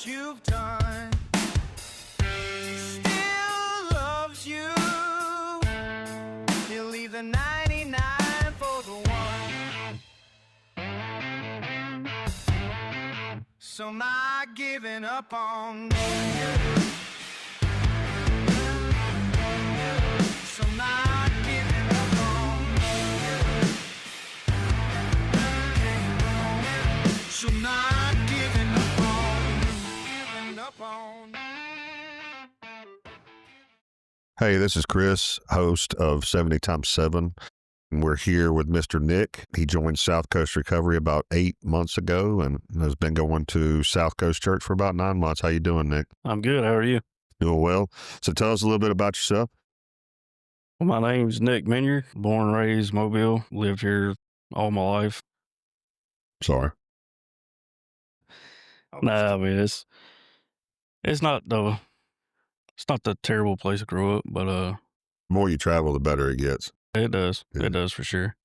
you've done. Still loves you. He'll leave the 99 for the one. So I'm not giving up on you. So I'm not giving up on you. So I'm not giving up on you. Giving up on you. Hey, this is Chris, host of 70 times 7. And we're here with Mr. Nick. He joined South Coast Recovery about 8 months ago and has been going to South Coast Church for about 9 months. How you doing, Nick? I'm good. How are you? Doing well. So tell us a little bit about yourself. Well, my name's Nick Minier, born and raised Mobile, lived here all my life. Sorry. Nah, I mean it's not the terrible place to grow up, but The more you travel, the better it gets. it does. Yeah. It does for sure.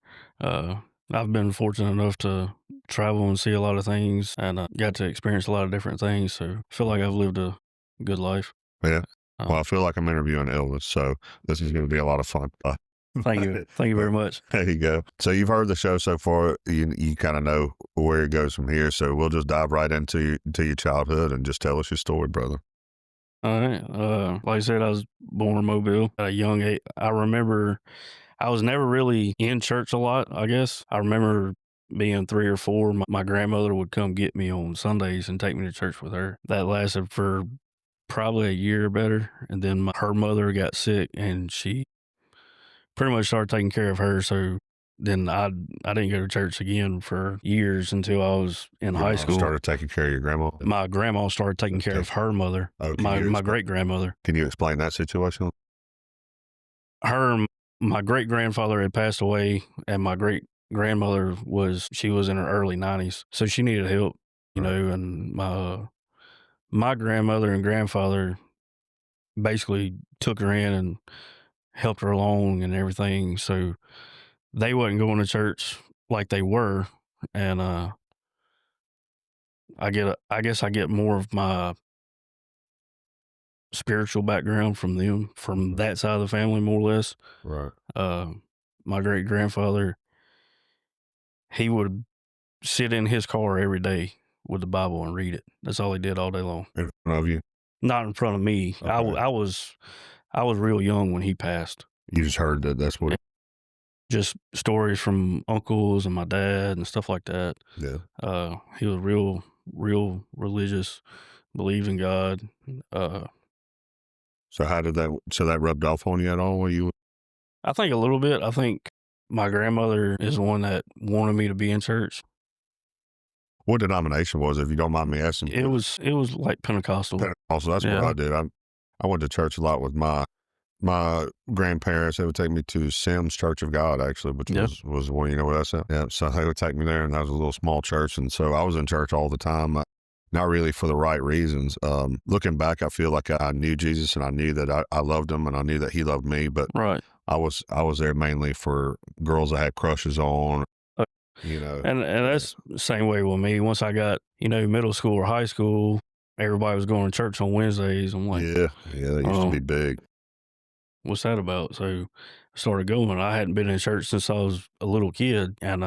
I've been fortunate enough to travel and see a lot of things, and got to experience a lot of different things. So I feel like I've lived a good life. Yeah. Well, I feel like I'm interviewing Elvis, so this is going to be a lot of fun. Thank you. Thank you very much. There you go. So you've heard the show so far. You kind of know where it goes from here. So we'll just dive right into your childhood and just tell us your story, brother. All right. Like I said, I was born in Mobile at a young age. I remember I was never really in church a lot, I guess. I remember being 3 or 4. My grandmother would come get me on Sundays and take me to church with her. That lasted for probably a year or better. And then her mother got sick and she pretty much started taking care of her. So then I didn't go to church again for years until I was in high school. Started taking care of your grandma? My grandma started taking care of her mother, my great-grandmother. Can you explain that situation? My great-grandfather had passed away, and my great-grandmother was in her early 90s, so she needed help, you know, and my grandmother and grandfather basically took her in and helped her along and everything, so they wasn't going to church like they were, and I guess I get more of my spiritual background from them, from that side of the family, more or less. Right. My great grandfather, he would sit in his car every day with the Bible and read it. That's all he did all day long. In front of you? Not in front of me. Okay. I was real young when he passed. You just heard that that's what... Just stories from uncles and my dad and stuff like that. Yeah. He was real religious, believed in God. So how did that rubbed off on you at all? I think a little bit. I think my grandmother is the one that wanted me to be in church. What denomination was it, if you don't mind me asking? It was like Pentecostal. Pentecostal, that's what I did. I went to church a lot with my grandparents. They would take me to Sims Church of God, actually, which was one, you know what I said? Yeah, so they would take me there, and that was a little small church, and so I was in church all the time. Not really for the right reasons. Looking back, I feel like I knew Jesus, and I knew that I loved him, and I knew that he loved me, but right. I was there mainly for girls I had crushes on, you know. And that's the same way with me. Once I got, middle school or high school, everybody was going to church on Wednesdays. I'm like, yeah, that used to be big. What's that about? So I started going. I hadn't been in church since I was a little kid, and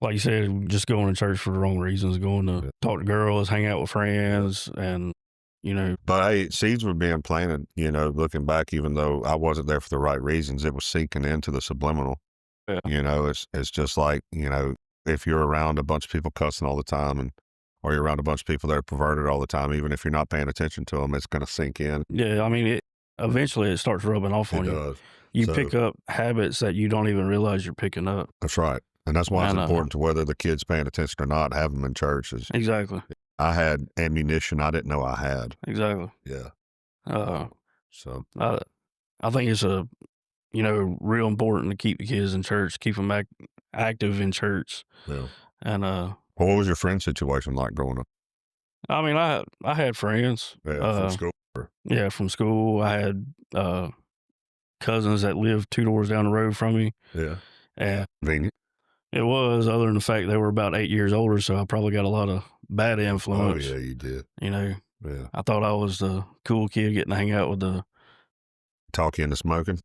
like you said, just going to church for the wrong reasons, going to talk to girls, hang out with friends, and, But hey, seeds were being planted, looking back, even though I wasn't there for the right reasons, it was sinking into the subliminal. Yeah. It's just like, if you're around a bunch of people cussing all the time, or you're around a bunch of people that are perverted all the time, even if you're not paying attention to them, it's going to sink in. Yeah, I mean, eventually it starts rubbing off on you. Does. You pick up habits that you don't even realize you're picking up. That's right. And that's why it's important to whether the kid's paying attention or not, have them in church. Exactly. I had ammunition I didn't know I had. Exactly. Yeah. So I think it's real important to keep the kids in church, keep them active in church. Yeah. And well, what was your friend situation like growing up? I mean, I had friends. Yeah, from school. Yeah, from school. I had cousins that lived 2 doors down the road from me. Yeah. And Convenient. it was, other than the fact they were about 8 years older, so I probably got a lot of bad Oh, influence. yeah, you did. You know, Yeah. I thought I was the cool kid getting to hang out with the Talk you into smoking?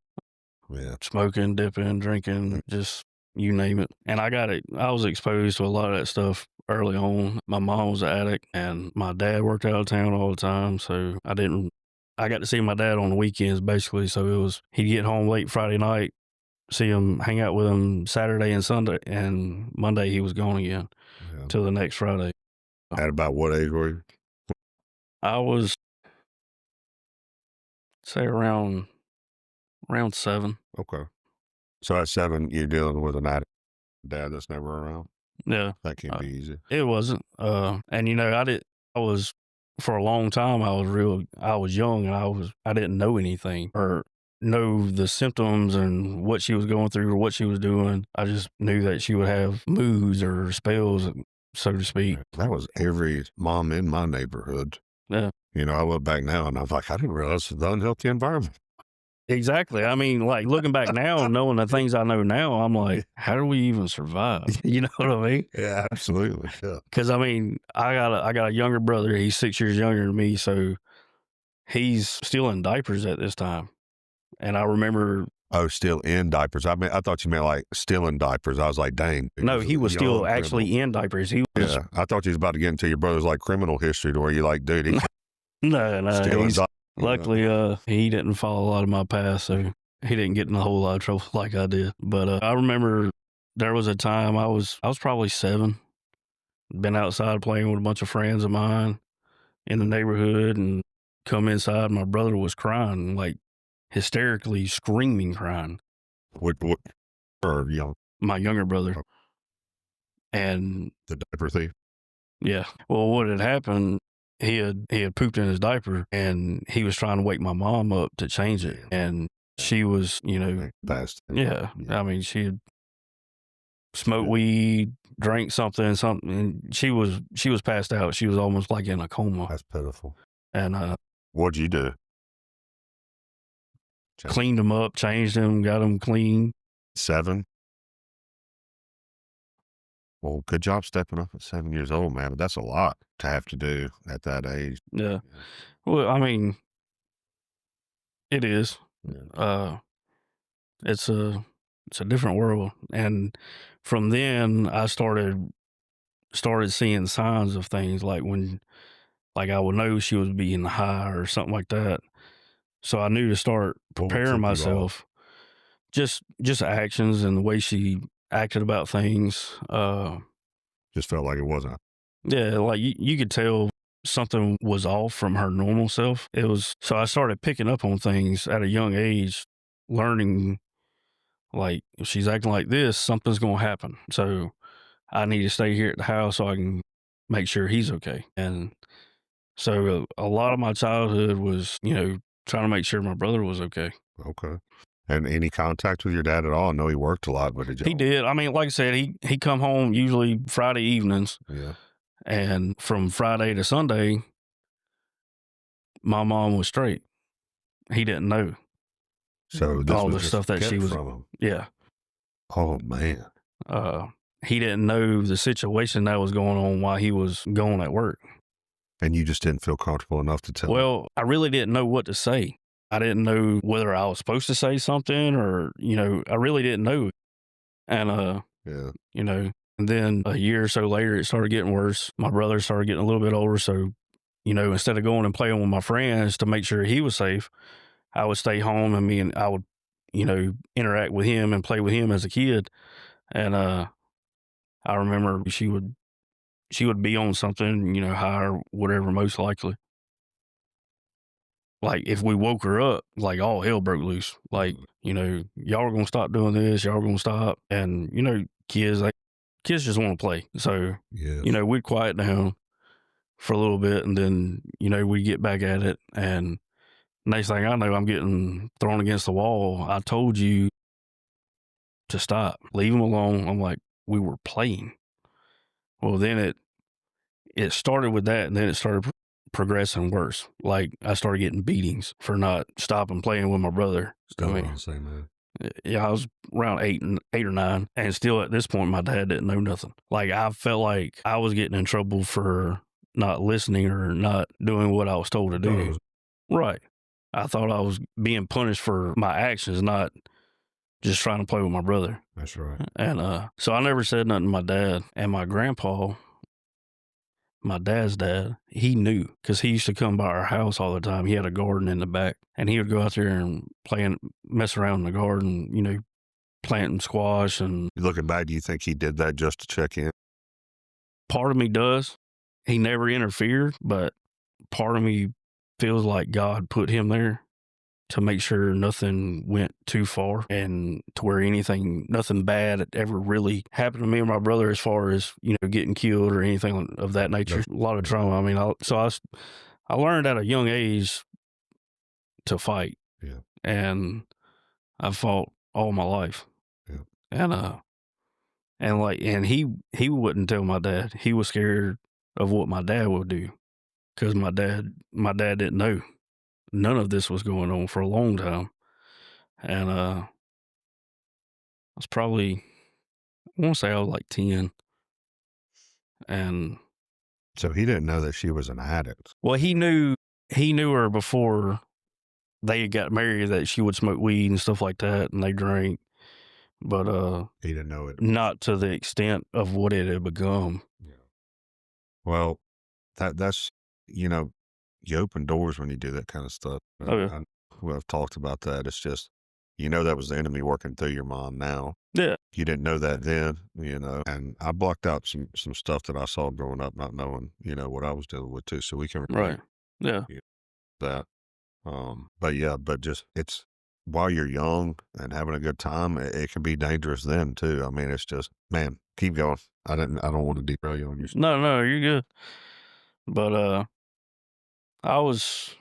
Yeah. smoking, dipping, drinking, just you name it. And I was exposed to a lot of that stuff early on. My mom was an addict and my dad worked out of town all the time. So I got to see my dad on the weekends basically. So he'd get home late Friday night, see him, hang out with him Saturday and Sunday, and Monday he was gone again Yeah. till the next Friday. At about what age were you? I was, say, around 7. Okay. So at 7, you're dealing with an addict dad that's never around. Yeah. That can't be easy. It wasn't. And you know, for a long time, I was young and I didn't know anything or know the symptoms and what she was going through or what she was doing. I just knew that she would have moods or spells, so to speak. That was every mom in my neighborhood. Yeah. You know, I look back now and I'm like, I didn't realize the unhealthy environment. Exactly. I mean, like looking back now, knowing the things I know now, I'm like, how do we even survive? You know what I mean? Yeah, absolutely. Yeah. Because I mean, I got a younger brother. He's 6 years younger than me, so he's still in diapers at this time. And I remember. Oh, still in diapers. I thought you meant like still in diapers. I was like, dang. No, he was still actually in diapers. He was. Yeah, I thought you was about to get into your brother's like criminal history to where you're like, dude, he's no. still in diapers. Luckily, he didn't follow a lot of my past, so he didn't get in a whole lot of trouble like I did. But I remember there was a time I was probably 7, been outside playing with a bunch of friends of mine in the neighborhood, and come inside. My brother was crying, like hysterically screaming, crying. What? Or young? My younger brother. And the diaper thief. Yeah. Well, what had happened? He had pooped in his diaper, and he was trying to wake my mom up to change it, and she was, you know, fast. Yeah. I mean, she had smoked weed, drank something, and she was passed out. She was almost like in a coma. That's pitiful. And what'd you do? Cleaned him up, changed him, got him clean. 7. Well, good job stepping up at 7 years old, man. But that's a lot to have to do at that age. Yeah. Well, I mean, it is. Yeah. It's a different world, and from then I started seeing signs of things like when, like I would know she was being high or something like that. So I knew to start preparing myself. Just actions and the way she acted about things. Just felt like it wasn't. Yeah, like you could tell something was off from her normal self. So I started picking up on things at a young age, learning like if she's acting like this, something's going to happen. So I need to stay here at the house so I can make sure he's okay. And so a lot of my childhood was, you know, trying to make sure my brother was okay. Okay. And any contact with your dad at all? I know he worked a lot, but he did. I mean, like I said, he come home usually Friday evenings. Yeah. And from Friday to Sunday, my mom was straight. He didn't know. So this all was the just stuff that she was from him. Yeah. Oh man. He didn't know the situation that was going on while he was going at work. And you just didn't feel comfortable enough to tell him? Well, I really didn't know what to say. I didn't know whether I was supposed to say something or, you know, I really didn't know. And, yeah. You know, and then a year or so later, it started getting worse. My brother started getting a little bit older. So, you know, instead of going and playing with my friends to make sure he was safe, I would stay home and I would, you know, interact with him and play with him as a kid. And, I remember she would be on something, you know, high or whatever, most likely. Like if we woke her up, like all hell broke loose. Like, you know, y'all are going to stop doing this. Y'all are going to stop. And, you know, kids just want to play. So, you know, we'd quiet down for a little bit and then, you know, we get back at it. And next thing I know, I'm getting thrown against the wall. I told you to stop, leave him alone. I'm like, we were playing. Well, then it started with that and then it started progressing worse. Like I started getting beatings for not stopping playing with my brother. Still on the same Yeah, I was around 8 or 9, and still at this point, my dad didn't know nothing. Like, I felt like I was getting in trouble for not listening or not doing what I was told to Thought it do. was- Right. I thought I was being punished for my actions, not just trying to play with my brother. That's right. And so I never said nothing to my dad. And my grandpa, my dad's dad, he knew because he used to come by our house all the time. He had a garden in the back, and he would go out there and mess around in the garden, planting squash. And Looking back, do you think he did that just to check in? part of me does. He never interfered, but part of me feels like God put him there to make sure nothing went too far and to where nothing bad ever really happened to me and my brother as far as, getting killed or anything of that nature. A lot of trauma. I mean, I learned at a young age to fight. Yeah. And I fought all my life. Yeah. And he wouldn't tell my dad. He was scared of what my dad would do because my dad didn't know. None of this was going on for a long time. And I was probably, I want to say I was like 10. And So he didn't know that she was an addict. well, he knew her before they got married, that she would smoke weed and stuff like that, and they drank. But He didn't know it. not to the extent of what it had become. Yeah. Well, that's you open doors when you do that kind of stuff. Oh, yeah. I've talked about that. It's just that was the enemy working through your mom now. Yeah. You didn't know that then, and I blocked out some stuff that I saw growing up, not knowing, what I was dealing with too. So we can relate Right. Yeah. that. But just it's while you're young and having a good time, it can be dangerous then too. I mean, it's just, man, keep going. I don't want to derail you on your. No, you're good. But I was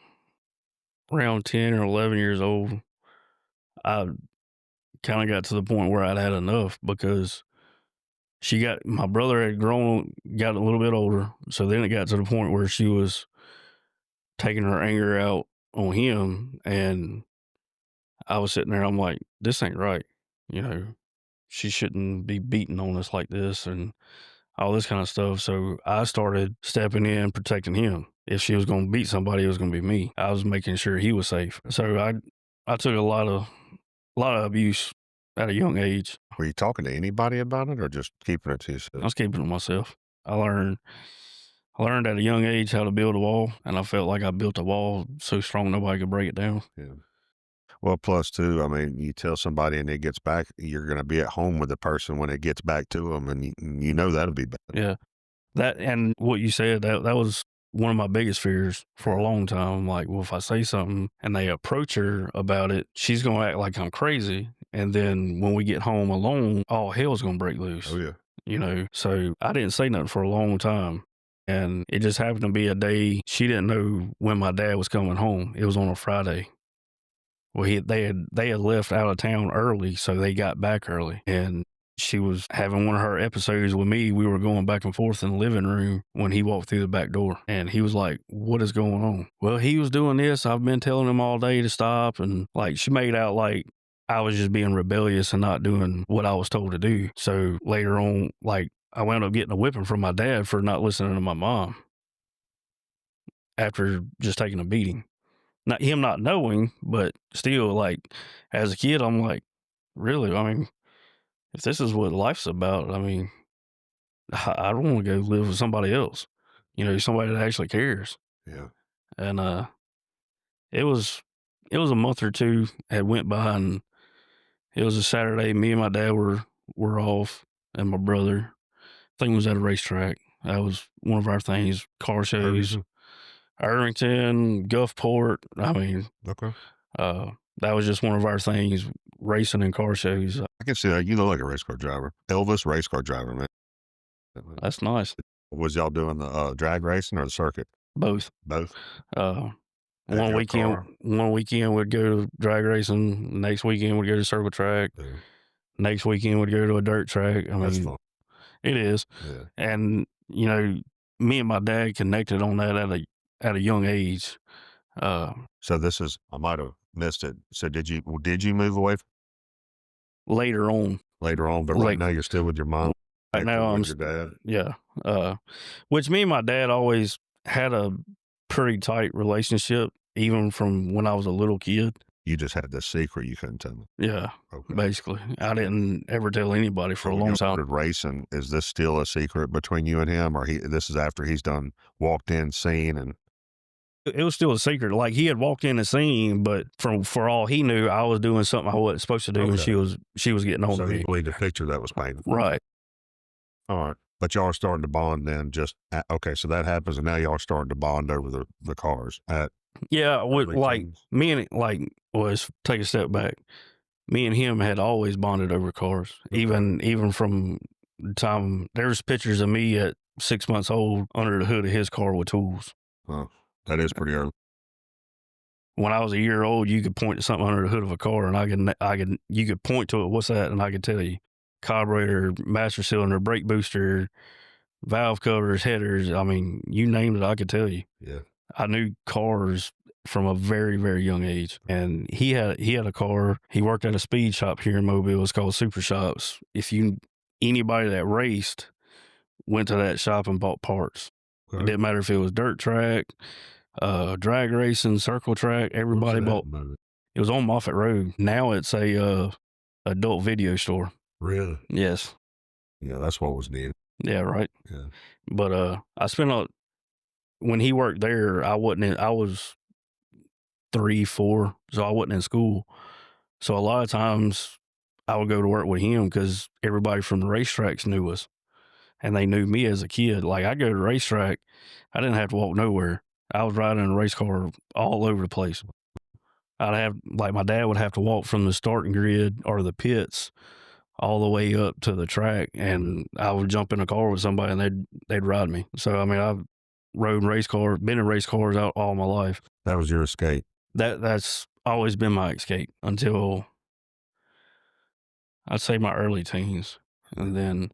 around 10 or 11 years old. I kind of got to the point where I'd had enough because my brother had got a little bit older. So then it got to the point where she was taking her anger out on him. And I was sitting there, I'm like, this ain't right. She shouldn't be beating on us like this and all this kind of stuff. So I started stepping in, protecting him. If she was going to beat somebody, it was going to be me. I was making sure he was safe. So I took a lot of abuse at a young age. Were you talking to anybody about it or just keeping it to yourself? I was keeping it to myself. I learned at a young age how to build a wall, and I felt like I built a wall so strong nobody could break it down. Yeah. Well, plus too, I mean, you tell somebody and it gets back, you're going to be at home with the person when it gets back to them, and you know that'll be bad. Yeah. That, and what you said, that was one of my biggest fears for a long time. I'm like, well, if I say something and they approach her about it, she's going to act like I'm crazy. And then when we get home alone, all hell's going to break loose. Oh, yeah. So I didn't say nothing for a long time. And it just happened to be a day she didn't know when my dad was coming home. It was on a Friday. Well, they had left out of town early, so they got back early. And she was having one of her episodes with me. We were going back and forth in the living room when he walked through the back door. And he was like, what is going on? Well, he was doing this. I've been telling him all day to stop. And like, she made out like I was just being rebellious and not doing what I was told to do. So later on, like, I wound up getting a whipping from my dad for not listening to my mom after just taking a beating. Not him not knowing, but still, like, as a kid, I'm like, really? I mean, if this is what life's about, I mean, I don't want to go live with somebody else, somebody that actually cares. Yeah. And it was a month or two had went by, and it was a Saturday. Me and my dad were off, and my brother, I think, was at a racetrack. That was one of our things, car shows. Irvington, Gulfport. I mean, Okay. That was just one of our things, racing and car shows. I can see that. You look like a race car driver. Elvis, race car driver, man. That's nice. Was y'all doing the drag racing or the circuit? Both. Both. One weekend we'd go to drag racing. Next weekend we'd go to circle track. Yeah. Next weekend we'd go to a dirt track. I That's mean, fun. it is. Yeah. And me and my dad connected on that at a young age. So this is, I might have missed it. So did you move away later on. Later on, but right now you're still with your mom. Right now I'm with your dad. Yeah. Which me and my dad always had a pretty tight relationship, even from when I was a little kid. You just had this secret you couldn't tell me. Yeah, Okay. basically. I didn't ever tell anybody for a long time. Started racing. Is this still a secret between you and him, or this is after he's done walked in, seen, and it was still a secret. Like, he had walked in the scene, but for all he knew, I was doing something I wasn't supposed to do, and she was getting on so to he me. believed the picture that was painted. Right. All right. But y'all are starting to bond then. Okay, so that happens, and now y'all are starting to bond over the cars. Yeah, like teens. me and let's take a step back. Me and him had always bonded over cars, even from the time there's pictures of me at 6 months old under the hood of his car with tools. Oh, that is pretty early. When I was a year old, you could point to something under the hood of a car, and you could point to it. What's that? And I could tell you: carburetor, master cylinder, brake booster, valve covers, headers. I mean, you name it, I could tell you. Yeah. I knew cars from a very, very young age. And he had a car. He worked at a speed shop here in Mobile. It's called Super Shops. Anybody that raced went to that shop and bought parts. Okay. It didn't matter if it was dirt track, drag racing, circle track. Everybody bought. It was on Moffett Road. Now it's a adult video store. Really? Yes. Yeah, that's what was needed. Yeah, right. Yeah. But I spent when he worked there, I was 3, 4, so I wasn't in school. So a lot of times I would go to work with him because everybody from the racetracks knew us, and they knew me as a kid. Like, I'd go to the racetrack, I didn't have to walk nowhere. I was riding in a race car all over the place. My dad would have to walk from the starting grid or the pits all the way up to the track, and I would jump in a car with somebody and they'd ride me. So, I mean, I've rode race cars, been in race cars out all my life. That was your escape. That's always been my escape until I'd say my early teens. And then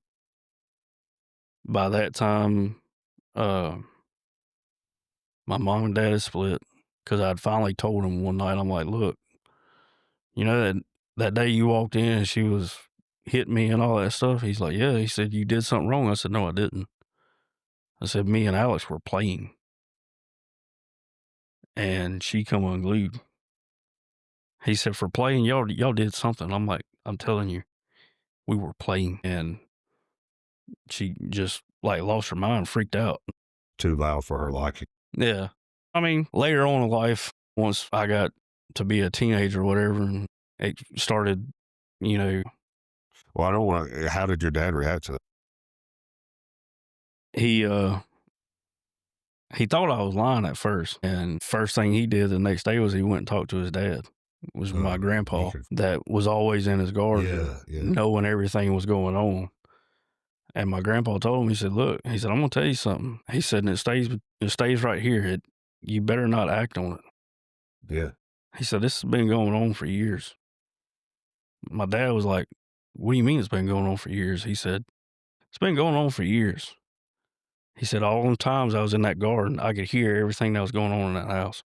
by that time, my mom and dad had split because I'd finally told them one night, I'm like, look, that day you walked in and she was hitting me and all that stuff. He's like, yeah. He said, you did something wrong. I said, no, I didn't. I said, me and Alex were playing. And she come unglued. He said, for playing, y'all did something. I'm like, I'm telling you, we were playing. And she just lost her mind, freaked out. Too loud for her liking. Yeah. I mean, later on in life, once I got to be a teenager or whatever, and it started, Well, I don't want to. How did your dad react to that? He thought I was lying at first. And first thing he did the next day was he went and talked to his dad. It was my grandpa that was always in his garden, knowing everything was going on. And my grandpa told him, he said, look, he said, I'm going to tell you something. He said, and it stays right here. You better not act on it. Yeah. He said, this has been going on for years. My dad was like, what do you mean it's been going on for years? He said, it's been going on for years. He said, all the times I was in that garden, I could hear everything that was going on in that house.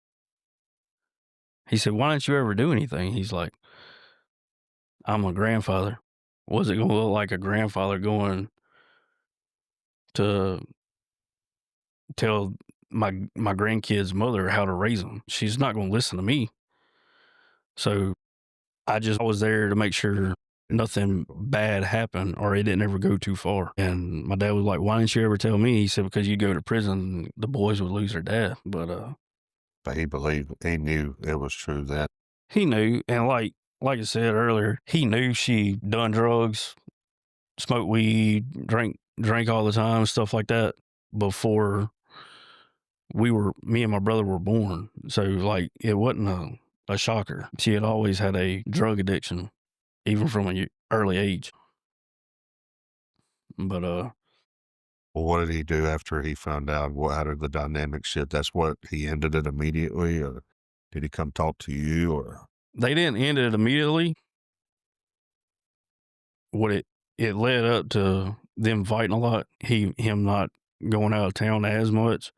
He said, why didn't you ever do anything? He's like, I'm a grandfather. Was it going to look like a grandfather going to tell my grandkid's mother how to raise them? She's not going to listen to me. So I was there to make sure nothing bad happened or it didn't ever go too far. And my dad was like, why didn't you ever tell me? He said, because you go to prison, the boys would lose their dad. But he believed, he knew it was true then. He knew. And like I said earlier, he knew she done drugs, smoked weed, drank all the time, stuff like that before me and my brother were born. So it wasn't a shocker. She had always had a drug addiction, even from an early age. But well, what did he do after he found out? How did the dynamic shift? That's what he ended it immediately, or did he come talk to you? Or they didn't end it immediately. What it led up to them fighting a lot. Him not going out of town as much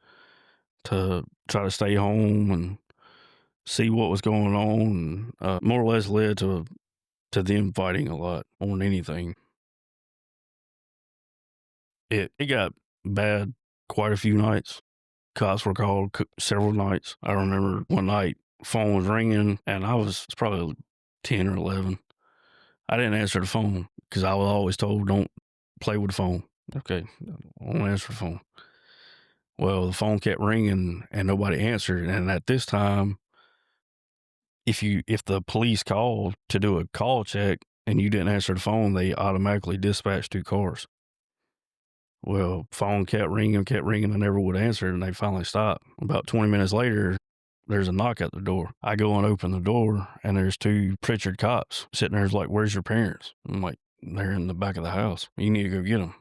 to try to stay home and see what was going on, and more or less led to to them fighting a lot more than anything. It got bad quite a few nights. Cops were called several nights. I remember one night, phone was ringing, and I was probably 10 or 11. I didn't answer the phone because I was always told, don't play with the phone. Okay, I won't answer the phone. Well, the phone kept ringing and nobody answered. And at this time, if the police called to do a call check and you didn't answer the phone, they automatically dispatched 2 cars. Well, phone kept ringing and never would answer, and they finally stopped. About 20 minutes later, there's a knock at the door. I go and open the door, and there's 2 Pritchard cops sitting there. Like, where's your parents? I'm like, they're in the back of the house. You need to go get them.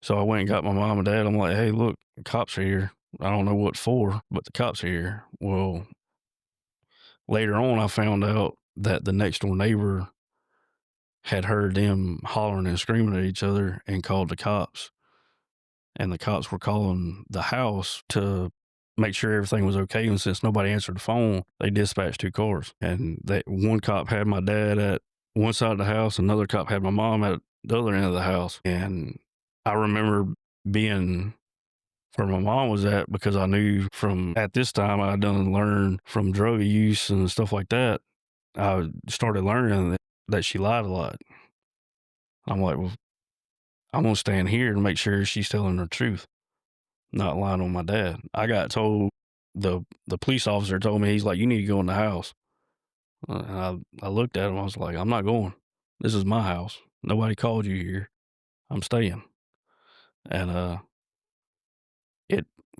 So I went and got my mom and dad. I'm like, hey, look, the cops are here. I don't know what for, but the cops are here. Well, later on, I found out that the next door neighbor had heard them hollering and screaming at each other and called the cops. And the cops were calling the house to make sure everything was okay. And since nobody answered the phone, they dispatched 2 cars. And one cop had my dad at one side of the house, another cop had my mom at the other end of the house. And I remember being where my mom was at because I knew from at this time I had done learn from drug use and stuff like that. I started learning that she lied a lot. I'm like, well, I'm going to stand here and make sure she's telling the truth, not lying on my dad. I got told, the police officer told me, he's like, you need to go in the house. And I looked at him, I was like, I'm not going. This is my house. Nobody called you here. I'm staying. And a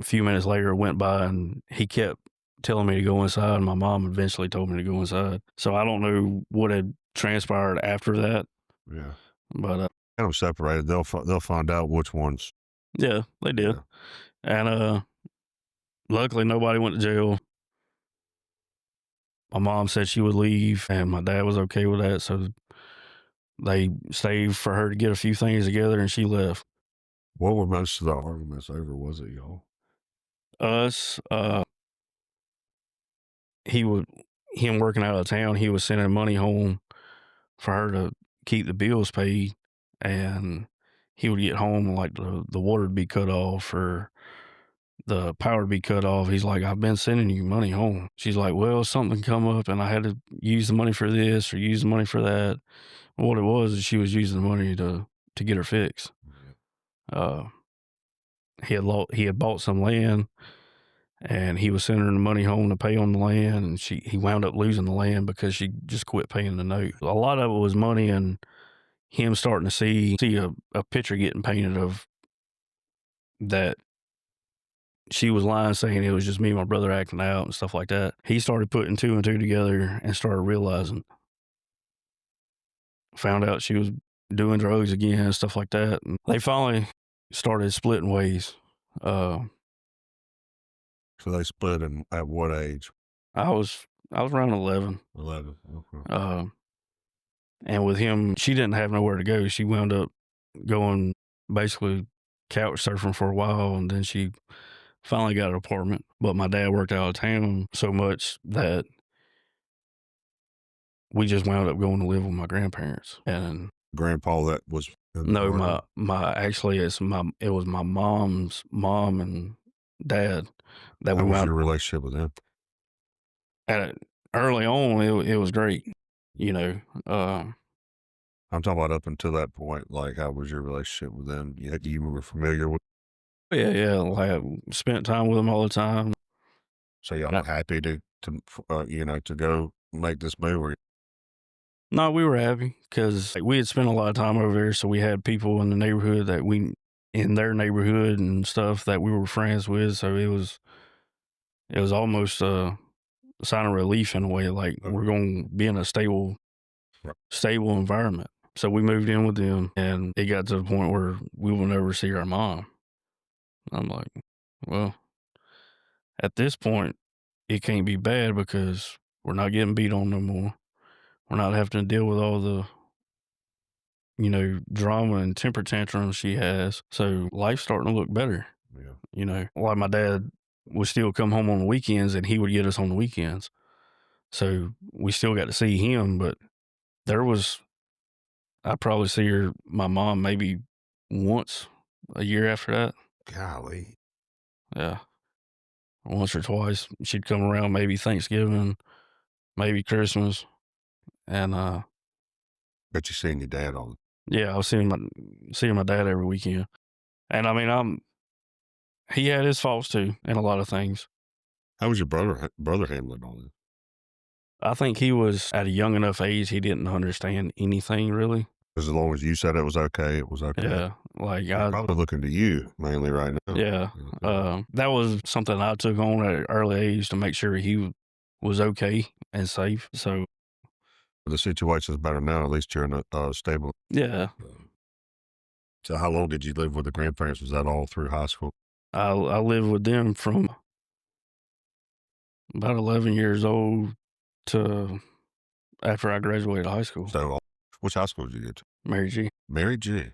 few minutes later it went by and he kept telling me to go inside, and my mom eventually told me to go inside. So I don't know what had transpired after that. Yeah. But Get them separated. They'll find out which ones. Yeah, they did. Yeah. And luckily nobody went to jail. My mom said she would leave, and my dad was okay with that. So they stayed for her to get a few things together, and she left. What were most of the arguments over? Was it y'all? Us. Him working out of town, he was sending money home for her to keep the bills paid, and he would get home and like the water would be cut off or the power would be cut off. He's like, I've been sending you money home. She's like, well, something come up and I had to use the money for this or use the money for that. What it was is she was using the money to get her fix. He had bought some land, and he was sending her the money home to pay on the land, and he wound up losing the land because she just quit paying the note. A lot of it was money and him starting to see a picture getting painted of that she was lying, saying it was just me and my brother acting out and stuff like that. He started putting 2 and 2 together and started realizing. Found out she was doing drugs again and stuff like that. And they finally started splitting ways. So they split at what age? I was around 11. 11. Okay. And with him, she didn't have nowhere to go. She wound up going basically couch surfing for a while, and then she finally got an apartment. But my dad worked out of town so much that we just wound up going to live with my grandparents. And grandpa that was no, it was my mom's mom and dad that How we was wound your relationship with them? Early on, it was great. You know, I'm talking about up until that point. Like, how was your relationship with them? You were familiar with? yeah, like I spent time with them all the time. So y'all were happy to go make this move? No, we were happy because we had spent a lot of time over there, so we had people in the neighborhood in their neighborhood and stuff that we were friends with. So it was almost a sign of relief in a way, like we're going to be in a stable environment. So we moved in with them, and it got to the point where we will never see our mom. I'm like, well, at this point, it can't be bad because we're not getting beat on no more. We're not having to deal with all the, drama and temper tantrums she has. So life's starting to look better. Yeah. Like my dad would still come home on the weekends, and he would get us on the weekends. So we still got to see him, but There was I probably see my mom maybe once a year after that. Golly. Yeah, once or twice. She'd come around maybe Thanksgiving, maybe Christmas, and Bet you seen your dad on. yeah, I was seeing my dad every weekend. And I mean, he had his faults too in a lot of things. How was your brother handling all this? I think he was at a young enough age he didn't understand anything really. Because as long as you said it was okay, it was okay. Yeah, like He's probably looking to you mainly right now. yeah, Okay. that was something I took on at an early age to make sure he was okay and safe. So The situation's better now. At least you're in a stable. yeah, So how long did you live with the grandparents? Was that all through high school? I lived with them from about 11 years old to after I graduated high school. So which high school did you get to? Mary G. Mary G.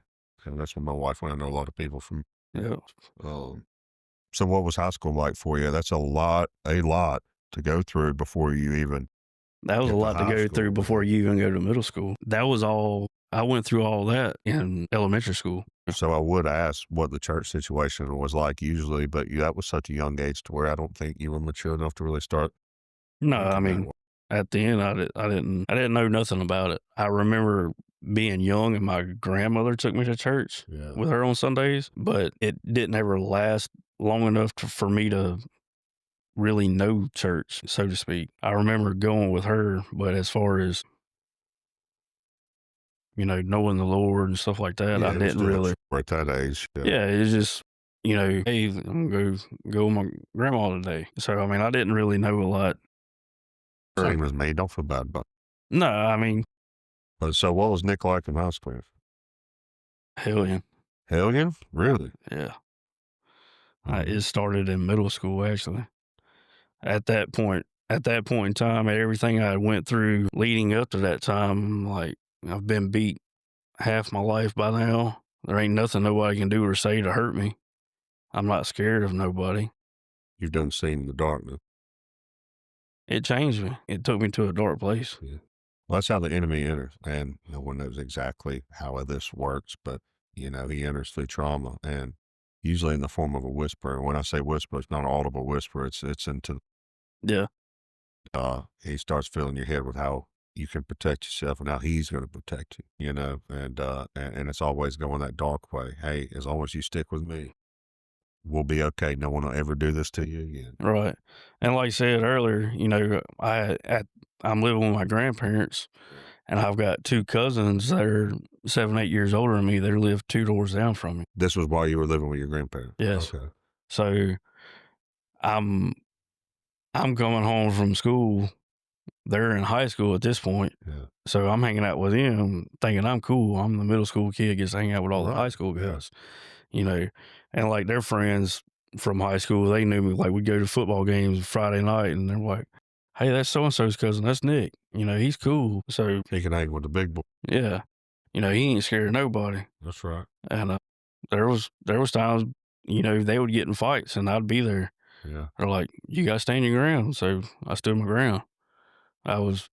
And that's where my wife went. I know a lot of people from. Yeah, So what was high school like for you? That's a lot to go through before you even. that was Get a to lot to high go school, through before man. you even go to middle school. That was all. I went through all that in elementary school. So I would ask what the church situation was like usually, but that was such a young age to where I don't think you were mature enough to really start. No, I thinking that mean, way. at the end, I didn't know nothing about it. I remember being young and my grandmother took me to church Yeah. with her on Sundays, but it didn't ever last long enough for me to really know church, so to speak. I remember going with her, but as far as knowing the Lord and stuff like that, I it was didn't still really. at that age. Yeah, it's just hey, I'm gonna go with my grandma today. So I mean, I didn't really know a lot. Same as me. Don't feel bad about it. No, I mean, But so what was Nick like in high school? hellion. Hellion? Really? Yeah. Mhm. It started in middle school, actually. At that point in time, everything I went through leading up to that time, like I've been beat half my life by now. There ain't nothing nobody can do or say to hurt me. I'm not scared of nobody. You've done seen the darkness. It changed me. It took me to a dark place. Yeah. Well, that's how the enemy enters, and no one knows exactly how this works, but he enters through trauma, and usually in the form of a whisper. And when I say whisper, it's not an audible whisper. It's into. Yeah, He starts filling your head with how you can protect yourself and how he's going to protect you. And it's always going that dark way. Hey, as long as you stick with me, we'll be okay. No one will ever do this to you again. right. And like I said earlier, I'm living with my grandparents, and I've got two cousins that are 7, 8 years older than me. They live 2 doors down from me. This was while you were living with your grandparents. Yes. Okay. So I'm coming home from school. They're in high school at this point. Yeah. So I'm hanging out with them thinking I'm cool. I'm the middle school kid, gets to hang out with all the high Right, school yeah. guys, and like their friends from high school, they knew me. Like we'd go to football games Friday night and they're like, hey, that's so-and-so's cousin. That's Nick. He's cool. So He can hang with the big boy. yeah, he ain't scared of nobody. That's right. And there was times, they would get in fights and I'd be there. Yeah. They're like, you got to stand your ground. So I stood my ground. I was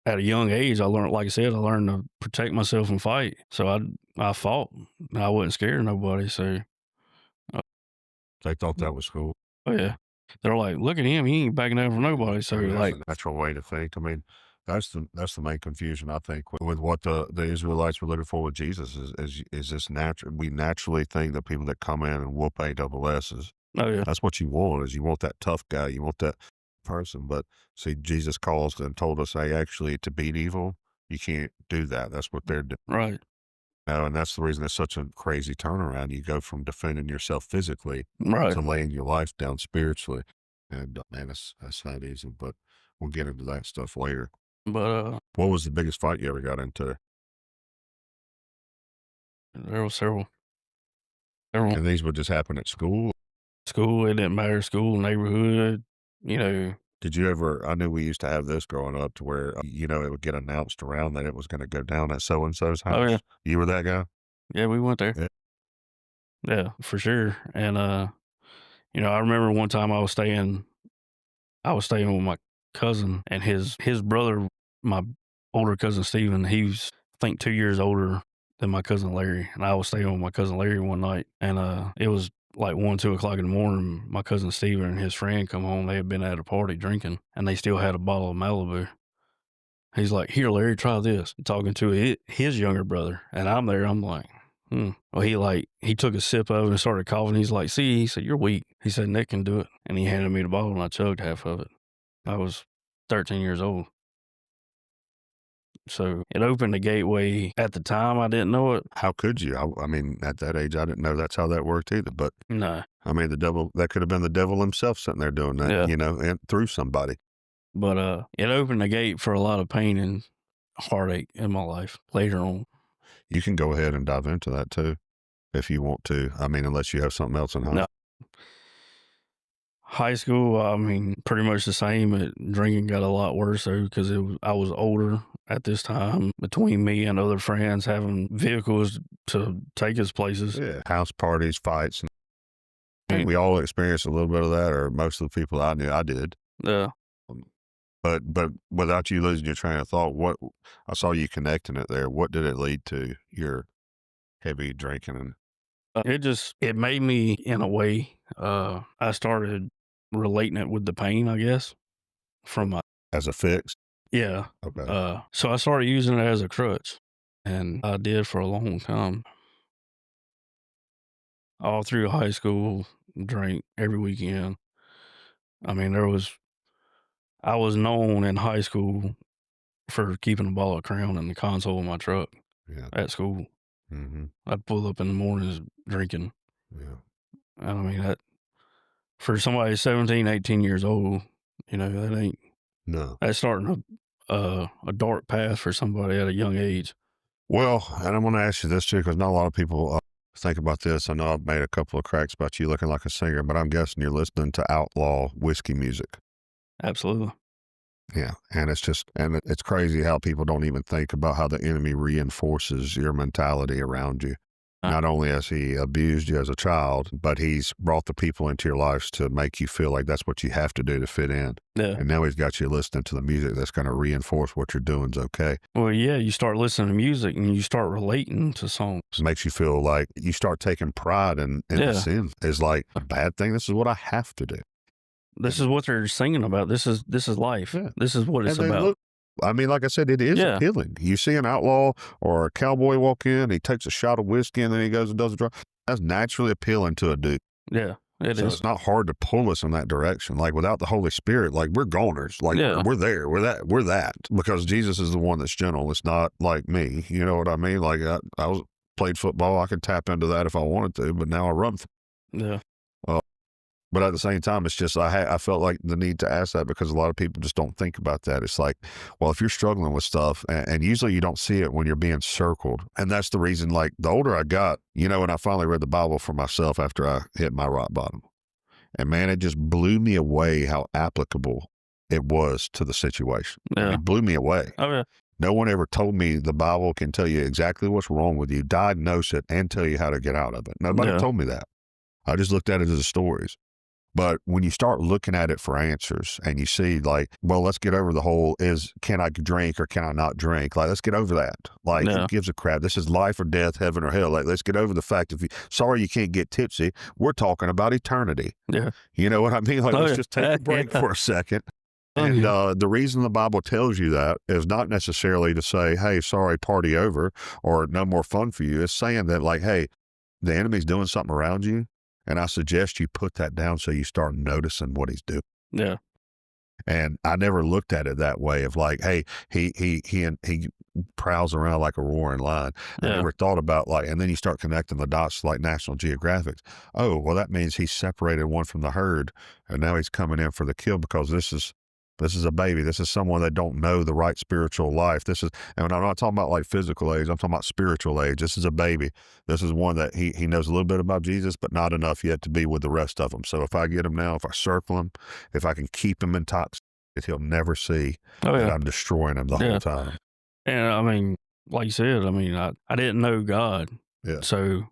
at a young age. I learned, like I said, I learned to protect myself and fight. So I fought. I wasn't scared of nobody. So, They thought that was cool. oh yeah, they're like, look at him. He ain't backing down for nobody. So I mean, that's like, a natural way to think. I mean, that's the main confusion I think with what the Israelites were looking for with Jesus is this natural. We naturally think that people that come in and whoop ASS's. oh yeah, That's what you want. Is you want that tough guy. You want that person. But see, Jesus calls and told us, hey, actually, to beat evil, you can't do that. That's what they're doing. right, And that's the reason it's such a crazy turnaround. You go from defending yourself physically right. to laying your life down spiritually. And man, that's not easy, but we'll get into that stuff later. But What was the biggest fight you ever got into? there was several. Several. And these would just happen at school? School, it didn't matter. School, neighborhood, Did you ever, I knew we used to have this growing up to where, it would get announced around that it was going to go down at so-and-so's house. Oh yeah, You were that guy? yeah, we went there. Yeah. Yeah, for sure. And I remember one time I was staying with my cousin and his brother, my older cousin Steven, he was, I think, 2 years older than my cousin Larry. And I was staying with my cousin Larry one night, and it was like 1, 2 o'clock in the morning. My cousin Steven and his friend come home. They had been at a party drinking, and they still had a bottle of Malibu. He's like, "Here, Larry, try this." Talking to his younger brother, and I'm there. I'm like, Well, he took a sip of it and started coughing. He's like, "See," he said, "you're weak." He said, "Nick can do it." And he handed me the bottle, and I chugged half of it. I was 13 years old. So it opened the gateway. At the time, I didn't know it. How could you? I mean, at that age, I didn't know that's how that worked either. But No. I mean, that could have been the devil himself sitting there doing that, Yeah. and through somebody. But it opened the gate for a lot of pain and heartache in my life later on. You can go ahead and dive into that too, if you want to. I mean, unless you have something else in mind. No. High school, I mean, pretty much the same. Drinking got a lot worse though, because I was older at this time. Between me and other friends having vehicles to take us places. Yeah, house parties, fights. I think we all experienced a little bit of that, or most of the people I knew, I did. Yeah. But without you losing your train of thought, what I saw you connecting it there. What did it lead to? Your heavy drinking and It made me, in a way, I started relating it with the pain, I guess, from my, as a fix. yeah. Okay. So I started using it as a crutch, and I did for a long time. All through high school, drank every weekend. I mean, I was known in high school for keeping a bottle of Crown in the console of my truck at school. Mm-hmm. I'd pull up in the mornings drinking. Yeah. And I mean, that for somebody 17, 18 years old, that ain't. No. That's starting a dark path for somebody at a young age. Well, and I'm going to ask you this too, because not a lot of people think about this. I know I've made a couple of cracks about you looking like a singer, but I'm guessing you're listening to outlaw whiskey music. Absolutely. Yeah. And it's crazy how people don't even think about how the enemy reinforces your mentality around you. Not only has he abused you as a child, but he's brought the people into your lives to make you feel like that's what you have to do to fit in. Yeah. And now he's got you listening to the music that's going to reinforce what you're doing is okay. Well, yeah, you start listening to music and you start relating to songs. It makes you feel like you start taking pride in the sin. It's like a bad thing. This is what I have to do. This is what they're singing about. This is life. Yeah. This is what it's about. I mean, like I said, it is appealing. You see an outlaw or a cowboy walk in, he takes a shot of whiskey and then he goes and does a drug. That's naturally appealing to a dude. Yeah, it so is. It's not hard to pull us in that direction. Like without the Holy Spirit, like we're goners. Like we're there. We're that. Because Jesus is the one that's gentle. It's not like me. You know what I mean? Like I played football. I could tap into that if I wanted to, but now I run. Yeah. But at the same time, it's just I felt like the need to ask that because a lot of people just don't think about that. It's like, well, if you're struggling with stuff, and usually you don't see it when you're being circled. And that's the reason, like, the older I got, and I finally read the Bible for myself after I hit my rock bottom. And, man, it just blew me away how applicable it was to the situation. Yeah. It blew me away. Oh, yeah. No one ever told me the Bible can tell you exactly what's wrong with you, diagnose it, and tell you how to get out of it. Nobody told me that. I just looked at it as stories. But when you start looking at it for answers and you see like, well, let's get over the whole can I drink or can I not drink? Like, let's get over that. Like, who gives a crap? This is life or death, heaven or hell. Like, let's get over the fact sorry you can't get tipsy. We're talking about eternity. Yeah. You know what I mean? Like, let's just take a break for a second. And the reason the Bible tells you that is not necessarily to say, hey, sorry, party over or no more fun for you. It's saying that like, hey, the enemy's doing something around you. And I suggest you put that down so you start noticing what he's doing. Yeah. And I never looked at it that way of like, hey, he prowls around like a roaring lion. I never thought about like, and then you start connecting the dots like National Geographic. Oh, well, that means he separated one from the herd, and now he's coming in for the kill because this is a baby. This is someone that don't know the right spiritual life. And I'm not talking about like physical age. I'm talking about spiritual age. This is a baby. This is one that he knows a little bit about Jesus, but not enough yet to be with the rest of them. So if I get him now, if I circle him, if I can keep him intoxicated, he'll never see that I'm destroying him the whole time. And I mean, like you said, I mean, I didn't know God. Yeah. So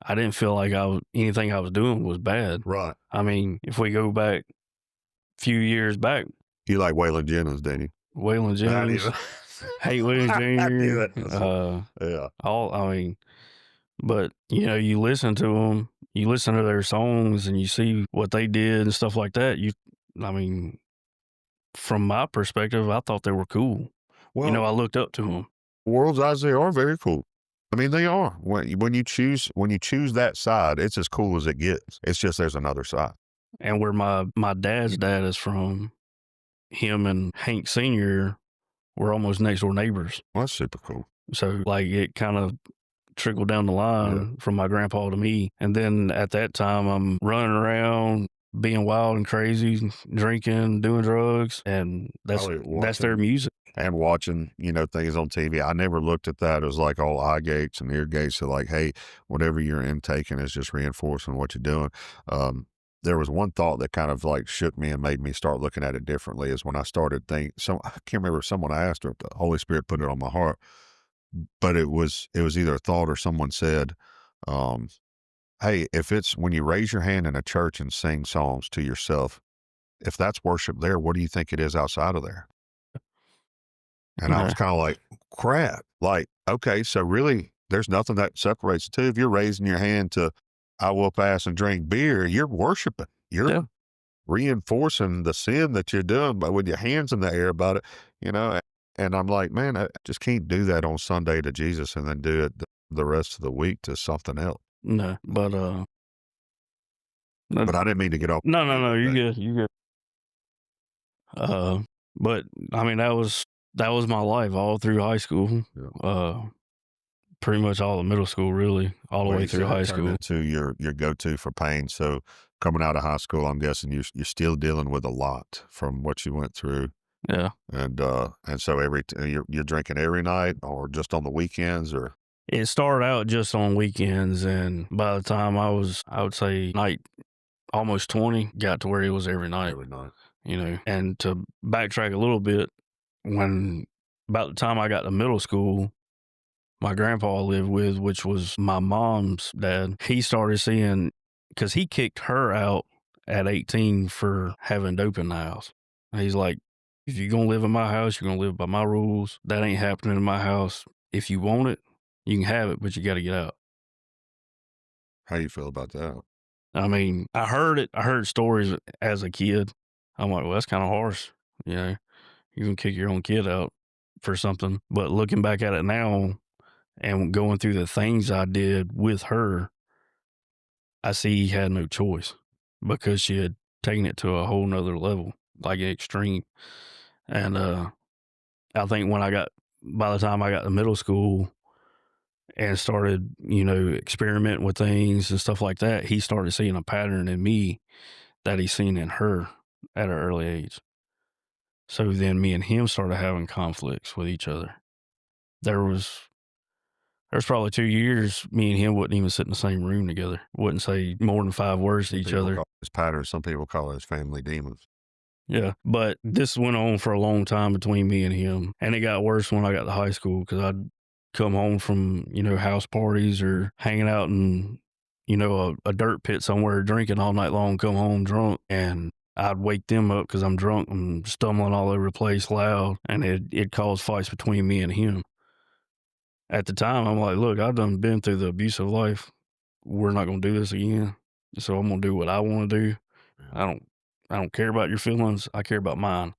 I didn't feel like anything I was doing was bad. Right. I mean, if we go back a few years back, You like Waylon Jennings, didn't you? Waylon Jennings. Hank Williams I knew Jr. it. Yeah. I mean, but you listen to them, you listen to their songs, and you see what they did and stuff like that. I mean, from my perspective, I thought they were cool. Well, I looked up to them. world's eyes, they are very cool. I mean, they are. When you choose that side, it's as cool as it gets. It's just there's another side. And where my dad's dad is from, him and Hank Sr. were almost next door neighbors. Well, that's super cool. So like it kind of trickled down the line from my grandpa to me. And then at that time, I'm running around, being wild and crazy, drinking, doing drugs, and that's their music. And watching, things on TV. I never looked at that as like all eye gates and ear gates. So like, hey, whatever you're intaking is just reinforcing what you're doing. There was one thought that kind of like shook me and made me start looking at it differently is when I started thinking, I can't remember if someone asked or if the Holy Spirit put it on my heart, but it was either a thought or someone said, hey, if it's when you raise your hand in a church and sing songs to yourself, if that's worship there, what do you think it is outside of there? And I was kind of like, crap. Like, okay, so really there's nothing that separates the two. If you're raising your hand to, I whoop ass and drink beer, you're worshiping. You're reinforcing the sin that you're doing but with your hands in the air about it, And I'm like, man, I just can't do that on Sunday to Jesus and then do it the rest of the week to something else. No, but I didn't mean to get off. No, you good. But I mean that was my life all through high school. Yeah. Pretty much all of middle school, really, all the way through high school. Into your go-to for pain. So coming out of high school, I'm guessing you're still dealing with a lot from what you went through. Yeah. And so you're drinking every night or just on the weekends or? It started out just on weekends, and by the time I would say almost 20, got to where it was every night. Every night. And to backtrack a little bit, about the time I got to middle school, my grandpa lived with, which was my mom's dad, he started seeing, because he kicked her out at 18 for having dope in the house. He's like, if you're going to live in my house, you're going to live by my rules. That ain't happening in my house. If you want it, you can have it, but you got to get out. How you feel about that? I mean, I heard stories as a kid. I'm like, well, that's kind of harsh. You can kick your own kid out for something. But looking back at it now and going through the things I did with her, I see he had no choice because she had taken it to a whole nother level, like extreme. And I think by the time I got to middle school and started, experimenting with things and stuff like that, he started seeing a pattern in me that he seen in her at an early age. So then me and him started having conflicts with each other. There's probably 2 years me and him wouldn't even sit in the same room together. Wouldn't say more than 5 words to each other. His patterns, some people call it his family demons. Yeah, but this went on for a long time between me and him. And it got worse when I got to high school because I'd come home from, house parties or hanging out in, a dirt pit somewhere, drinking all night long, come home drunk, and I'd wake them up because I'm drunk and stumbling all over the place loud, and it caused fights between me and him. At the time, I'm like, look, I've done been through the abusive life. We're not going to do this again. So I'm going to do what I want to do. I don't care about your feelings. I care about mine.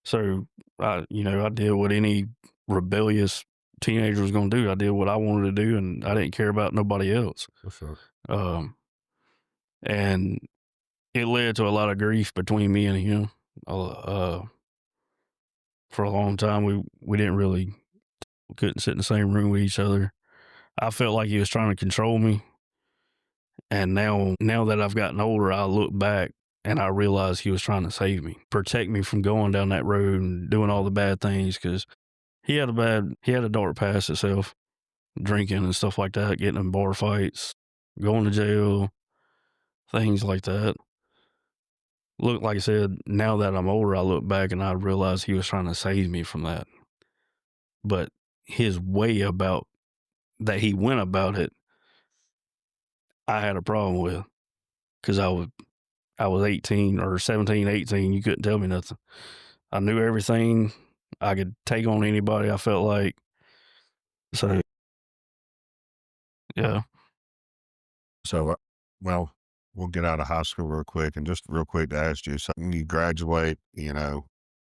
So I did what any rebellious teenager was going to do. I did what I wanted to do, and I didn't care about nobody else. For sure. And it led to a lot of grief between me and him. For a long time, we couldn't sit in the same room with each other. I felt like he was trying to control me. And now that I've gotten older, I look back and I realize he was trying to save me, protect me from going down that road and doing all the bad things, because he had a dark past himself, drinking and stuff like that, getting in bar fights, going to jail, things like that. Look, like I said, now that I'm older, I look back and I realize he was trying to save me from that. But his way that he went about it, I had a problem with, because I was 18 or 17, 18. You couldn't tell me nothing. I knew everything. I could take on anybody, I felt like. So, yeah. So, well, we'll get out of high school real quick, and just real quick to ask you, so you graduate,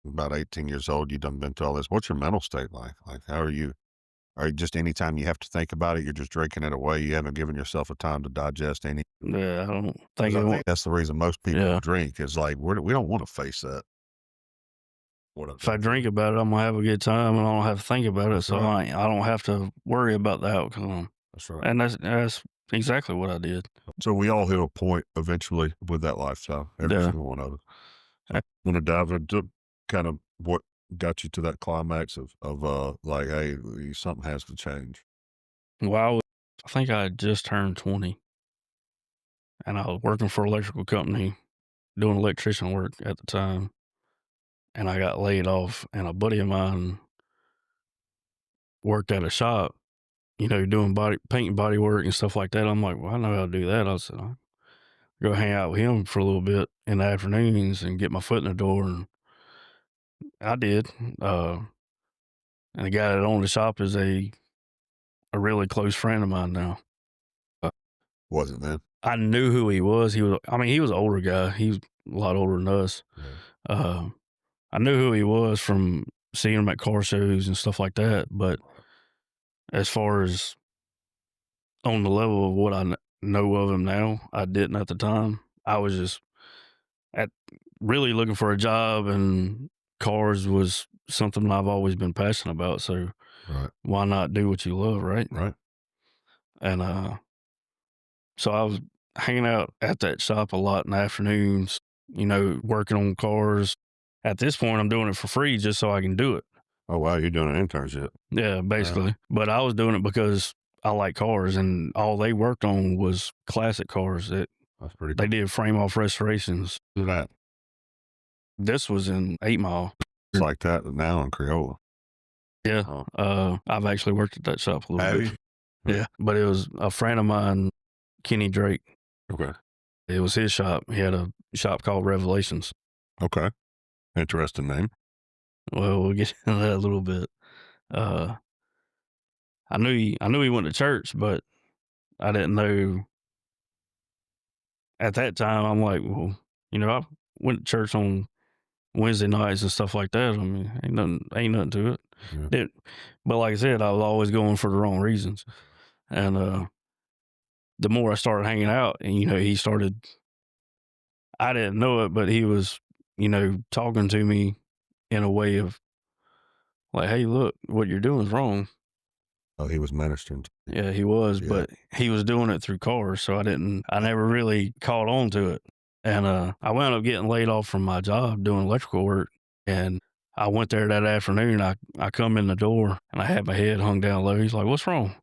about 18 years old, you done been through all this. What's your mental state like? Like, how are you? Are you just anytime you have to think about it, you're just drinking it away? You haven't given yourself a time to digest any? Yeah, I don't 'Cause think I it think won't. that's the reason most people Yeah. drink is like, we don't want to face that. If I drink about it, I'm gonna have a good time, and I don't have to think about it, That's so right. I don't have to worry about the outcome. That's right. And that's exactly what I did. So we all hit a point eventually with that lifestyle, every Yeah. single one of us. So I'm gonna dive into kind of what got you to that climax of like, hey, something has to change. Well, I think I had just turned 20, and I was working for an electrical company doing electrician work at the time, and I got laid off. And a buddy of mine worked at a shop, doing painting body work and stuff like that. I'm like, well, I know how to do that. I said, I'll go hang out with him for a little bit in the afternoons and get my foot in the door. And I did. And the guy that owned the shop is a really close friend of mine now. Was it, man? I knew who he was. He was an older guy. He was a lot older than us. Yeah. I knew who he was from seeing him at car shows and stuff like that. But as far as on the level of what I know of him now, I didn't at the time. I was just at really looking for a job, and cars was something I've always been passionate about. So Right. why not do what you love, right? Right. And so I was hanging out at that shop a lot in the afternoons, working on cars. At this point, I'm doing it for free just so I can do it. Oh wow, you're doing an internship. Yeah, basically. But I was doing it because I like cars, and all they worked on was classic cars. That's pretty They cool. did frame off restorations. Look at that. This was in 8 Mile. It's like that now in Creola. Yeah. Oh. I've actually worked at that shop a little Have bit. you? Yeah. But it was a friend of mine, Kenny Drake. Okay. It was his shop. He had a shop called Revelations. Okay. Interesting name. Well, we'll get into that a little bit. I knew he went to church, but I didn't know at that time. I'm like, well, I went to church on Wednesday nights and stuff like that. I mean, ain't nothing to it. Yeah. But like I said, I was always going for the wrong reasons. And the more I started hanging out, and he started, I didn't know it, but he was, talking to me in a way of like, hey, look, what you're doing is wrong. Oh, he was ministering to you. Yeah, he was, Yeah. but he was doing it through cars, so I never really caught on to it. And I wound up getting laid off from my job doing electrical work. And I went there that afternoon. I come in the door, and I had my head hung down low. He's like, what's wrong?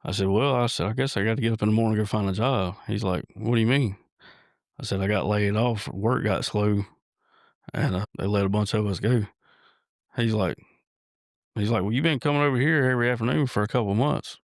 I said, I guess I got to get up in the morning to go find a job. He's like, what do you mean? I said, I got laid off. Work got slow, and they let a bunch of us go. He's like, well, you've been coming over here every afternoon for a couple of months,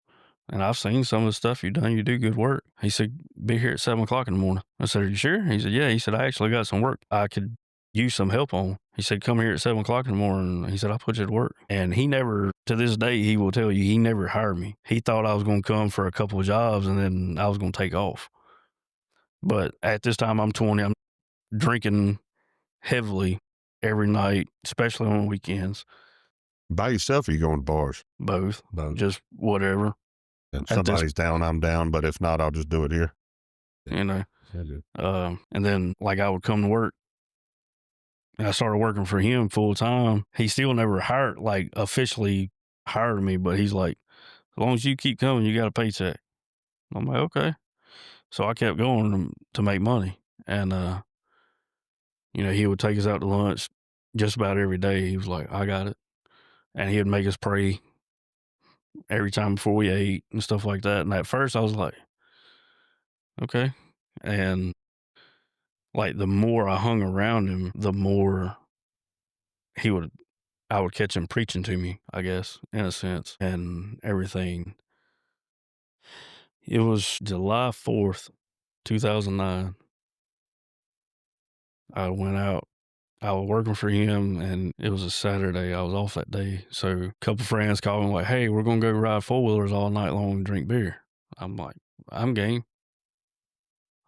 and I've seen some of the stuff you've done. You do good work. He said, be here at 7:00 in the morning. I said, are you sure? He said, yeah. He said, I actually got some work I could use some help on. He said, come here at 7:00 in the morning. He said, I'll put you to work. And he never, to this day, he will tell you, he never hired me. He thought I was going to come for a couple of jobs, and then I was going to take off. But at this time, I'm 20. I'm drinking heavily every night, especially on weekends. By yourself, or you going to bars? Both. Both. Just whatever. If somebody's down, I'm down. But if not, I'll just do it here. Yeah, dude. And then I would come to work, and I started working for him full time. He still never officially hired me, but he's like, as long as you keep coming, you got a paycheck. I'm like, okay. So I kept going to make money. And, he would take us out to lunch just about every day. He was like, I got it. And he would make us pray every time before we ate and stuff like that. And at first I was like, okay. And the more I hung around him, the more I would catch him preaching to me, I guess, in a sense, and everything. It was July 4th, 2009. I went out I was working for him, and it was a Saturday. I was off that day. So a couple friends called me like, hey, we're going to go ride four-wheelers all night long and drink beer. I'm like, I'm game.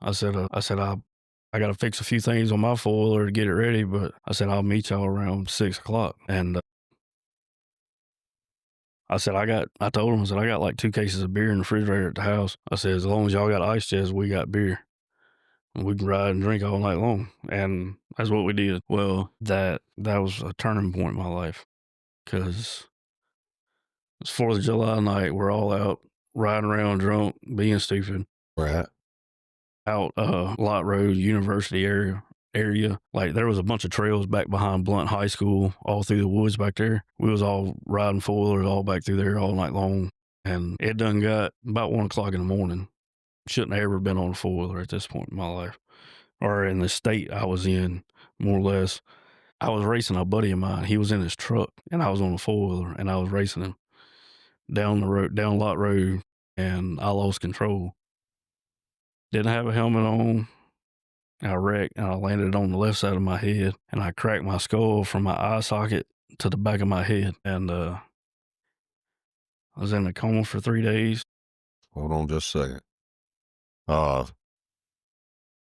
I said, I got to fix a few things on my four-wheeler to get it ready, but I said, I'll meet y'all around 6 o'clock. And I told him, I got like 2 cases of beer in the refrigerator at the house. I said, as long as y'all got ice chests, we got beer. And we can ride and drink all night long. And that's what we did. Well, that was a turning point in my life, because it's 4th of July night. We're all out riding around drunk, being stupid. Right. Out Lot Road, University area. Like, there was a bunch of trails back behind Blunt High School, all through the woods back there. We was all riding four-wheelers all back through there all night long. And it done got about 1 o'clock in the morning. Shouldn't have ever been on a four-wheeler at this point in my life, or in the state I was in, more or less. I was racing a buddy of mine. He was in his truck, and I was on a four-wheeler, and I was racing him down the road, down Lot Road, and I lost control. Didn't have a helmet on. I wrecked, and I landed on the left side of my head, and I cracked my skull from my eye socket to the back of my head, and I was in a coma for 3 days. Hold on just a second. Do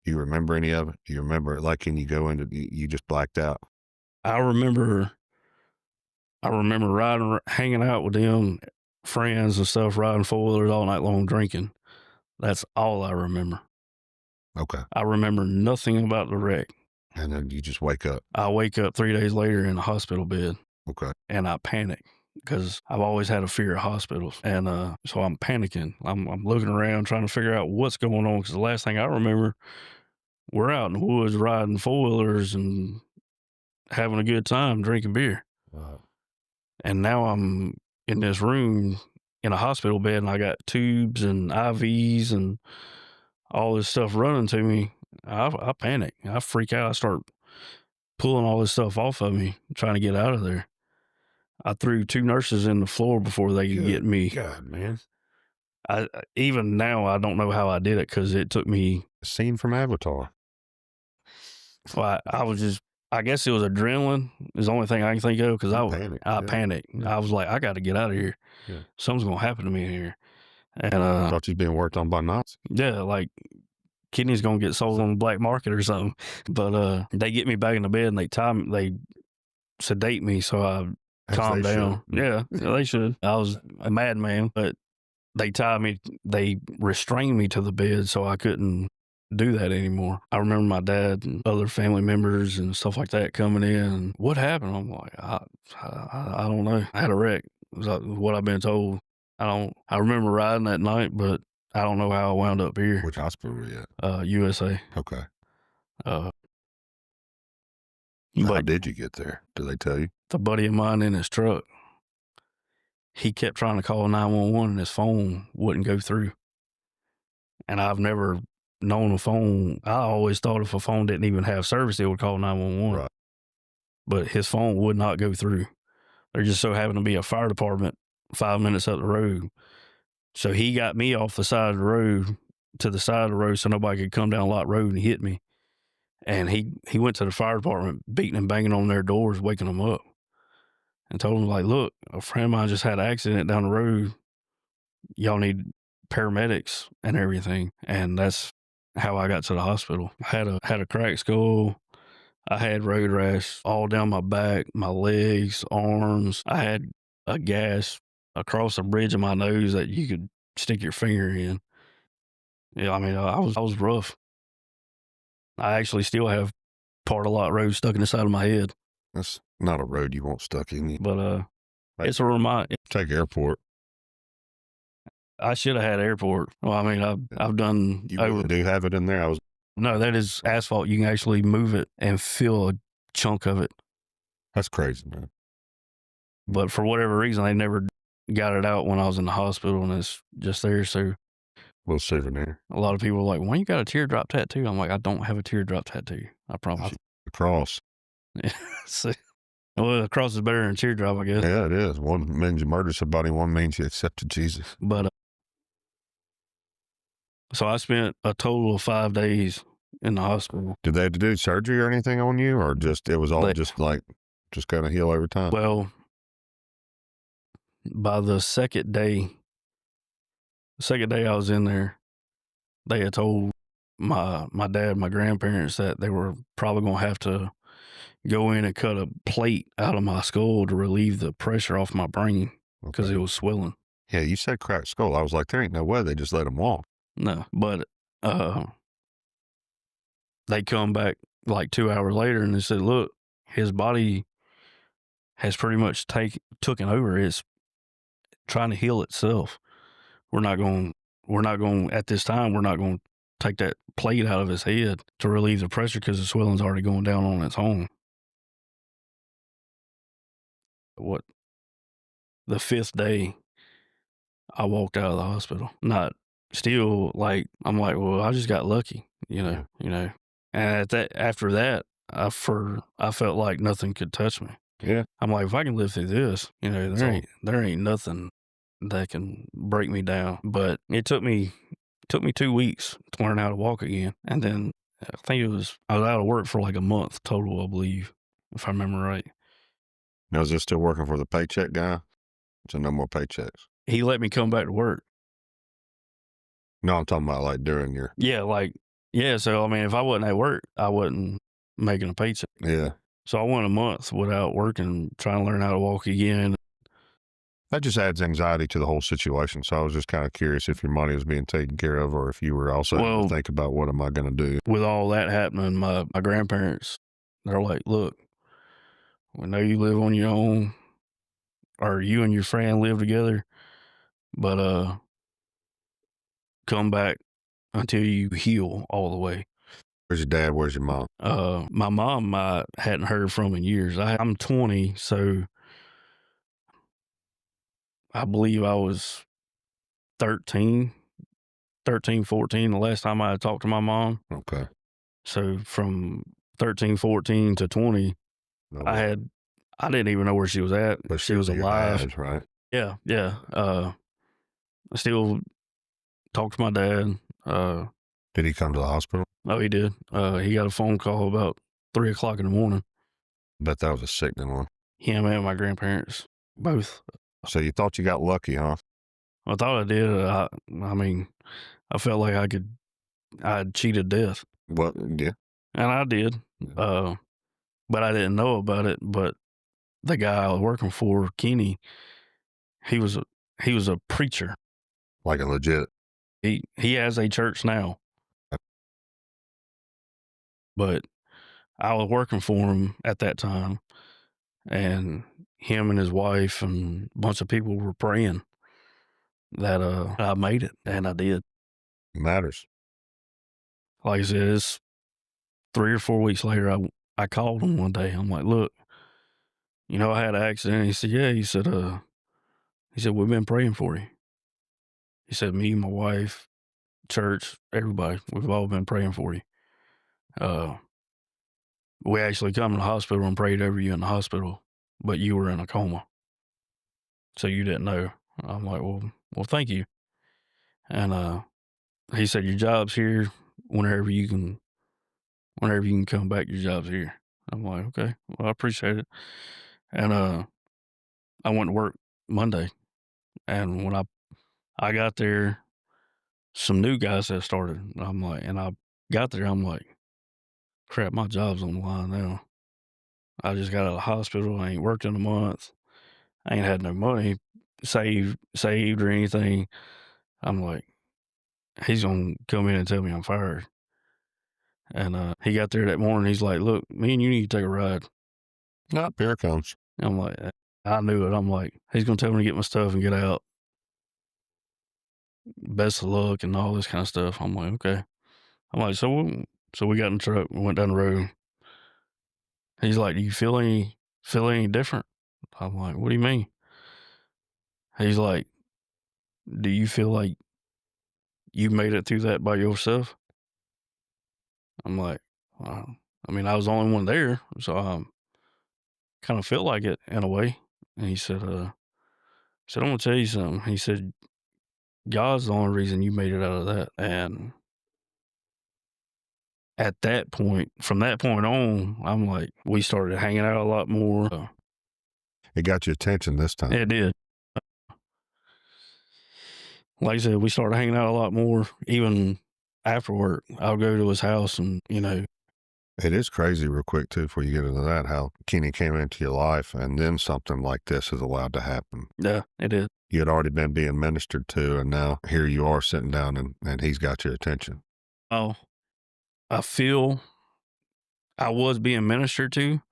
you remember any of it? Do you remember, like, can you go into, you just blacked out? I remember riding, hanging out with them friends and stuff, riding four-wheelers all night long, drinking. That's all I remember. Okay. I remember nothing about the wreck. And then you just wake up. I wake up 3 days later in a hospital bed. Okay. And I panic, because I've always had a fear of hospitals. And so I'm panicking. I'm looking around trying to figure out what's going on, because the last thing I remember, we're out in the woods riding four-wheelers and having a good time, drinking beer. Wow. And now I'm in this room in a hospital bed, and I got tubes and IVs and all this stuff running to me. I panic. I freak out. I start pulling all this stuff off of me, trying to get out of there. I threw 2 nurses in the floor before they could get me. God, man. Even now, I don't know how I did it, because it took me. A scene from Avatar. Well, I guess it was adrenaline is the only thing I can think of, because I panicked. Yeah. I was like, I got to get out of here. Yeah. Something's going to happen to me in here. And I thought you was being worked on by Nazis. yeah, like kidneys going to get sold on the black market or something. But they get me back in the bed, and they sedate me, so I calm down. Yeah, they should. I was a madman, but they tied me, they restrained me to the bed, so I couldn't do that anymore. I remember my dad and other family members and stuff like that coming in. And what happened? I'm like, I don't know. I had a wreck. Is what I've been told. I remember riding that night, but I don't know how I wound up here. Which hospital were you at? USA. Okay. How did you get there? Did they tell you? The buddy of mine in his truck, he kept trying to call 911, and his phone wouldn't go through. And I've never known a phone. I always thought if a phone didn't even have service, it would call 911. Right. But his phone would not go through. There just so happened to be a fire department 5 minutes up the road. So he got me off the side of the road to the side of the road so nobody could come down Lot Road and hit me. And he went to the fire department, beating and banging on their doors, waking them up, and told them, like, look, a friend of mine just had an accident down the road. Y'all need paramedics and everything. And that's how I got to the hospital. I had a cracked skull. I had road rash all down my back, my legs, arms. I had a gash across the bridge of my nose that you could stick your finger in. Yeah, I mean, I was rough. I actually still have part of Lot Road stuck in the side of my head. That's not a road you want stuck in you. But it's a reminder. Take airport. I should have had airport. Well, I mean, I've done. You do have it in there? No, that is asphalt. You can actually move it and feel a chunk of it. That's crazy, man. But for whatever reason, they never got it out when I was in the hospital, and it's just there. So Little souvenir. a lot of people are like, why you got a teardrop tattoo? I'm like, I don't have a teardrop tattoo. I promise you. The cross. So, well, the cross is better than a teardrop, I guess. Yeah, it is. One means you murdered somebody, one means you accepted Jesus. But so I spent a total of 5 days in the hospital. Did they have to do surgery or anything on you, or just it was all They- just kind of heal over time? Well, by the second day I was in there, they had told my dad, my grandparents, that they were probably gonna have to go in and cut a plate out of my skull to relieve the pressure off my brain because Okay. it was swelling. Yeah, you said cracked skull. I was like, there ain't no way they just let him walk. No, but they come back like 2 hours later and they said, look, his body has pretty much taken over. It's trying to heal itself. We're not going at this time, we're not going to take that plate out of his head to relieve the pressure because the swelling's already going down on its own. What? The fifth day I walked out of the hospital, not still like, I'm like, well, I just got lucky, you know. And after that, I felt like nothing could touch me. Yeah. I'm like, if I can live through this, That's all. there ain't nothing that can break me down. But it took me 2 weeks to learn how to walk again, and then I think I was out of work for like a month total, I believe, if I remember right. Now, is this still working for the paycheck guy? So no more paychecks. He let me come back to work. No, I'm talking about like during your. Yeah. So I mean, if I wasn't at work, I wasn't making a paycheck. Yeah. So I went a month without working, trying to learn how to walk again. That just adds anxiety to the whole situation. So I was just kind of curious if your money was being taken care of, or if you were also having to think about what am I going to do. With all that happening, my grandparents, they're like, look, we know you live on your own, or you and your friend live together, but come back until you heal all the way. Where's your dad? Where's your mom? My mom I hadn't heard from in years. I'm 20, so I believe I was 13, 14 the last time I had talked to my mom. Okay. So from 13, 14 to 20, No, I didn't even know where she was at. but She was alive. Eyes, right? Yeah. I still talk to my dad. Did he come to the hospital? Oh, he did. He got a phone call about 3 o'clock in the morning. Bet that was a sickening one. Him and my grandparents, both. So you thought you got lucky, huh? I thought I did. I mean, I felt like I had cheated death. Well, yeah. And I did. Yeah. But I didn't know about it. But the guy I was working for, Kenny, he was a preacher. Like a legit. He has a church now. But I was working for him at that time, and him and his wife and a bunch of people were praying that I made it, and I did. Matters. Like I said, it's 3 or 4 weeks later, I called him one day. I'm like, look, I had an accident. He said, yeah. He said, we've been praying for you. He said, me, my wife, church, everybody, we've all been praying for you. We actually come to the hospital and prayed over you in the hospital, but you were in a coma. So you didn't know. I'm like, well, thank you. And he said, your job's here. Whenever you can come back, your job's here. I'm like, okay, well, I appreciate it. And I went to work Monday, and when I got there, some new guys had started. I'm like, and I got there, I'm like, crap, my job's on the line now. I just got out of the hospital. I ain't worked in a month. I ain't had no money saved or anything. I'm like, he's gonna come in and tell me I'm fired. And he got there that morning. He's like, look, me and you need to take a ride. Nope, here it comes. I'm like, I knew it. I'm like, he's gonna tell me to get my stuff and get out. Best of luck and all this kind of stuff. I'm like, okay. I'm like, so we got in the truck. We went down the road. He's like, do you feel any different? I'm like, what do you mean? He's like, do you feel like you made it through that by yourself? I'm like, I mean, I was the only one there, so I kind of felt like it in a way. And he said, I'm gonna tell you something. He said, God's the only reason you made it out of that. And at that point, from that point on, I'm like, we started hanging out a lot more. It got your attention this time. It did. Like I said, we started hanging out a lot more. Even after work, I'll go to his house and, It is crazy real quick, too, before you get into that, how Kenny came into your life and then something like this is allowed to happen. yeah, it is. You had already been being ministered to, and now here you are sitting down and he's got your attention. Oh, I feel I was being ministered to,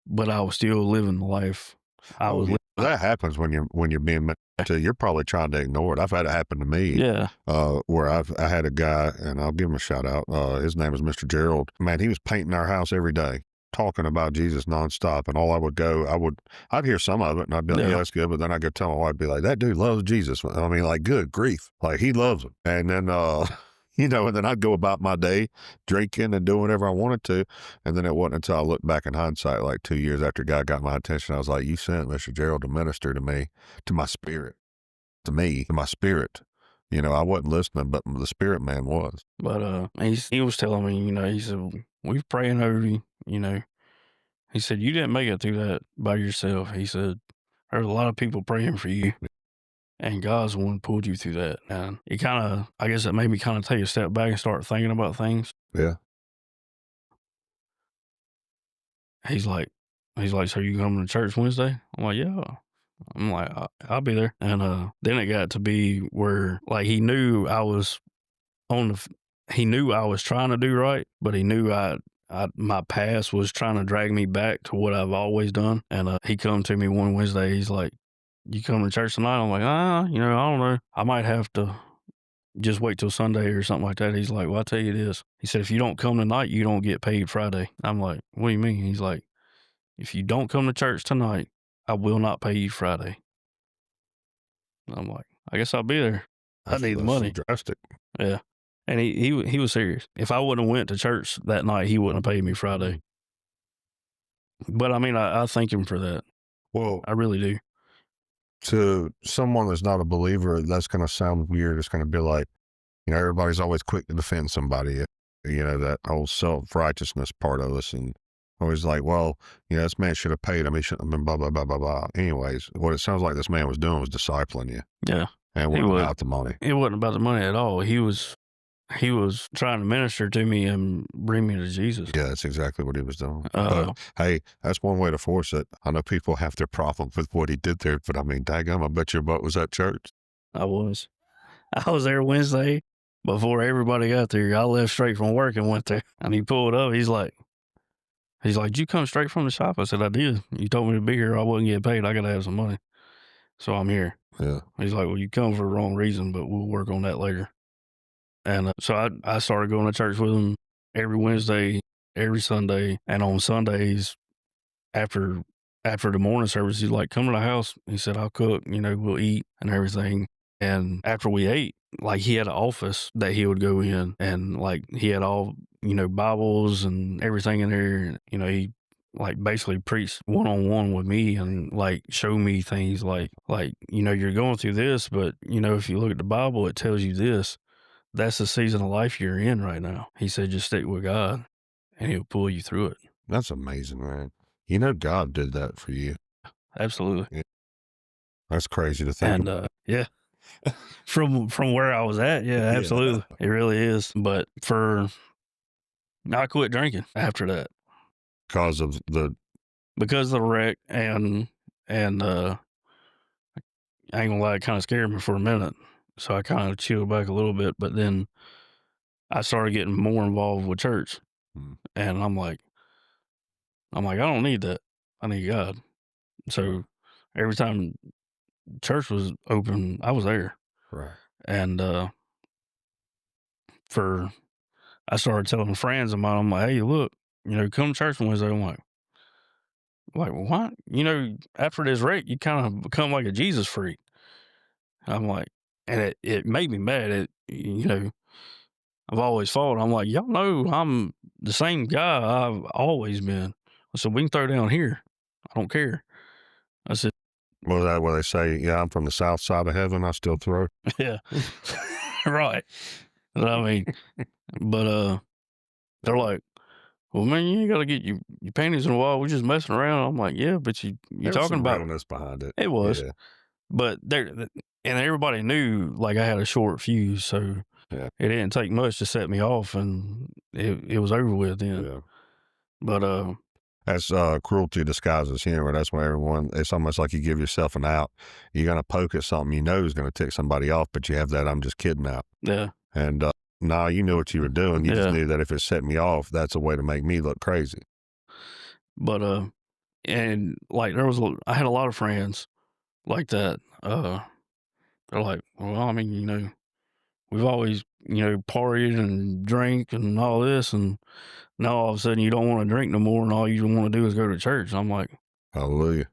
but I was still living the life I was living. That happens when you're being ministered to. You're probably trying to ignore it. I've had it happen to me. Yeah. Where I had a guy, and I'll give him a shout out. His name is Mr. Gerald. Man, he was painting our house every day, talking about Jesus nonstop. And all I would go, I'd hear some of it, and I'd be like, yeah, that's good. But then I go tell my wife, I'd be like, that dude loves Jesus. I mean, like, good grief, like he loves him. And then, and then I'd go about my day drinking and doing whatever I wanted to. And then it wasn't until I looked back in hindsight, like 2 years after God got my attention, I was like, you sent Mr. Gerald to minister to me, to my spirit, to my spirit. I wasn't listening, but the spirit man was. But he was telling me, he said, we were praying over you, He said, you didn't make it through that by yourself. He said, there's a lot of people praying for you. And God's the one who pulled you through that. And I guess it made me kind of take a step back and start thinking about things. Yeah. He's like, so you coming to church Wednesday? I'm like, yeah. I'm like, I'll be there. And then it got to be where, like, he knew I was trying to do right, but he knew my past was trying to drag me back to what I've always done. And he come to me one Wednesday. He's like, you coming to church tonight? I'm like, I don't know. I might have to just wait till Sunday or something like that. He's like, well, I'll tell you this. He said, if you don't come tonight, you don't get paid Friday. I'm like, what do you mean? He's like, if you don't come to church tonight, I will not pay you Friday. I'm like, I guess I'll be there. I need the money. Drastic. Yeah. And he was serious. If I wouldn't have went to church that night, he wouldn't have paid me Friday. But I mean, I thank him for that. Well, I really do. To someone that's not a believer, that's going to sound weird. It's going to be like, everybody's always quick to defend somebody, that whole self-righteousness part of us. And always like, well, this man should have paid him. He shouldn't have been blah, blah, blah, blah, blah. Anyways, what it sounds like this man was doing was discipling you. Yeah. And it wasn't about the money. It wasn't about the money at all. He was trying to minister to me and bring me to Jesus. Yeah, that's exactly what he was doing. But hey, that's one way to force it. I know people have their problem with what he did there, but I mean, daggum, I bet your butt was at church. I was there Wednesday before everybody got there. I left straight from work and went there. And he pulled up. He's like, did you come straight from the shop? I said, I did. You told me to be here. I wasn't getting paid. I got to have some money. So I'm here. Yeah. He's like, well, you come for the wrong reason, but we'll work on that later. And so I started going to church with him every Wednesday, every Sunday. And on Sundays, after the morning service, he's like, come to the house. He said, I'll cook, we'll eat and everything. And after we ate, like, he had an office that he would go in, and like he had all, Bibles and everything in there. And, he like basically preached one-on-one with me and like show me things like, you're going through this, but if you look at the Bible, it tells you this. That's the season of life you're in right now. He said, just stick with God and he'll pull you through it. That's amazing, man. God did that for you. Absolutely. Yeah. That's crazy to think. And yeah, from where I was at, yeah, absolutely. Yeah. It really is. But I quit drinking after that. Because of the wreck and I ain't gonna lie, it kind of scared me for a minute. So I kind of chilled back a little bit, but then I started getting more involved with church. And I'm like, I don't need that. I need God. So every time church was open, I was there. Right. And I started telling friends of mine, I'm like, hey, look, come to church Wednesday. I'm like, what? After this wreck, you kind of become like a Jesus freak. I'm like, and it made me mad. I've always fought. I'm like, y'all know I'm the same guy I've always been. I said, we can throw down here. I don't care. I said, well, that what they say, yeah, I'm from the south side of heaven. I still throw. Yeah. Right. I mean, but They're like, well, man, you ain't got to get your panties in a while. We're just messing around. I'm like, yeah, but you're There was talking some about realness behind it. it was, Yeah. but and everybody knew like I had a short fuse, so Yeah. it didn't take much to set me off, and it was over with then. Yeah. But That's cruelty disguises humor. That's why it's almost like you give yourself an out. You're going to poke at something you know is going to tick somebody off, but you have that I'm just kidding out. yeah, And nah, you knew what you were doing. You just Yeah. knew that if it set me off, that's a way to make me look crazy. but and like I had a lot of friends like that. They're like, well, I mean, we've always, partied and drank and all this, and now all of a sudden you don't want to drink no more, and all you want to do is go to church. And Hallelujah.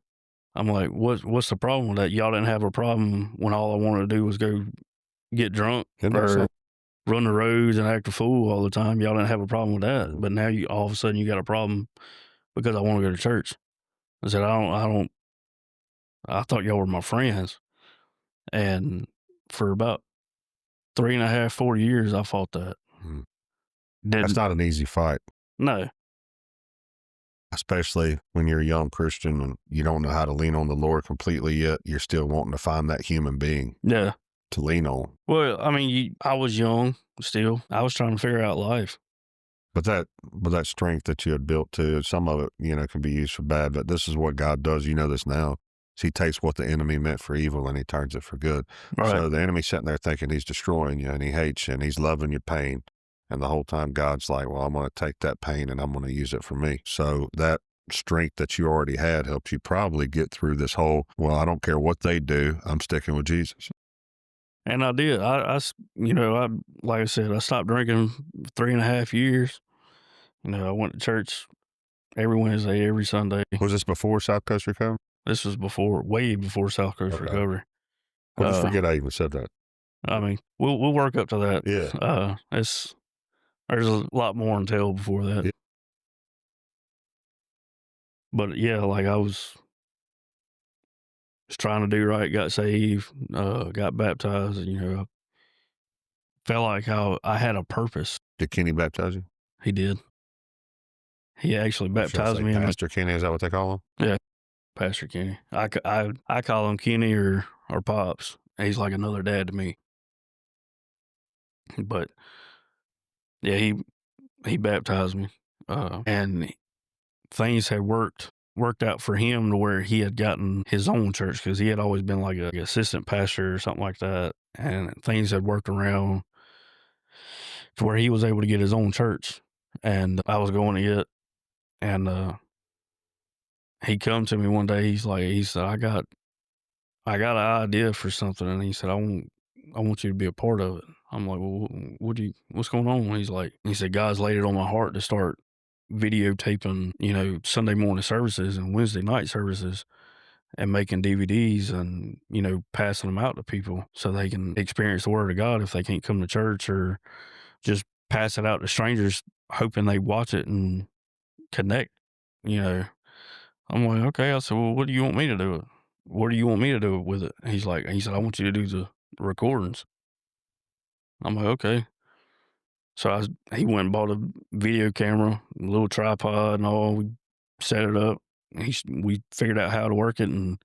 I'm like, what's the problem with that? Y'all didn't have a problem when all I wanted to do was go get drunk Isn't that or something? run the roads and act a fool all the time. Y'all didn't have a problem with that, but now you all of a sudden you got a problem because I want to go to church. I said, I thought y'all were my friends, and for about 3.5, 4 years, I fought that. Mm. That's not an easy fight, No, especially when you're a young Christian and you don't know how to lean on the Lord completely yet. You're still wanting to find that human being yeah. to lean on. Well, I mean, I was young still. I was trying to figure out life. But that strength that you had built too, some of it, can be used for bad. But this is what God does. You know this now. He takes what the enemy meant for evil and he turns it for good. Right. So the enemy's sitting there thinking he's destroying you and he hates you and he's loving your pain. And the whole time God's like, well, I'm going to take that pain and I'm going to use it for me. So that strength that you already had helps you probably get through this whole, well, I don't care what they do. I'm sticking with Jesus. And I did. Like I said, I stopped drinking 3.5 years. I went to church every Wednesday, every Sunday. Was this before South Coast Recovery? This was way before South Coast Recovery. Well, just forget I even said that. I mean, we'll work up to that. Yeah. There's a lot more until before that. Yeah. But yeah, like I was just trying to do right, got saved, got baptized, I felt like how I had a purpose. Did Kenny baptize you? He did. He actually Should I baptized say me. Pastor Kenny, is that what they call him? Yeah, Pastor Kenny. I call him Kenny or Pops. He's like another dad to me. But yeah, he baptized me, and things had worked out for him to where he had gotten his own church because he had always been like an assistant pastor or something like that, and things had worked around to where he was able to get his own church, and I was going to it, and he come to me one day. He said, I got an idea for something, and he said, I want you to be a part of it. I'm like, well, what's going on? He said, God's laid it on my heart to start videotaping, Sunday morning services and Wednesday night services and making DVDs and, passing them out to people so they can experience the word of God if they can't come to church, or just pass it out to strangers hoping they watch it and connect, I'm like, okay. I said, well, what do you want me to do it? What do you want me to do with it? He said, I want you to do the recordings. I'm like, okay. So he went and bought a video camera, a little tripod and all. We set it up. We figured out how to work it, and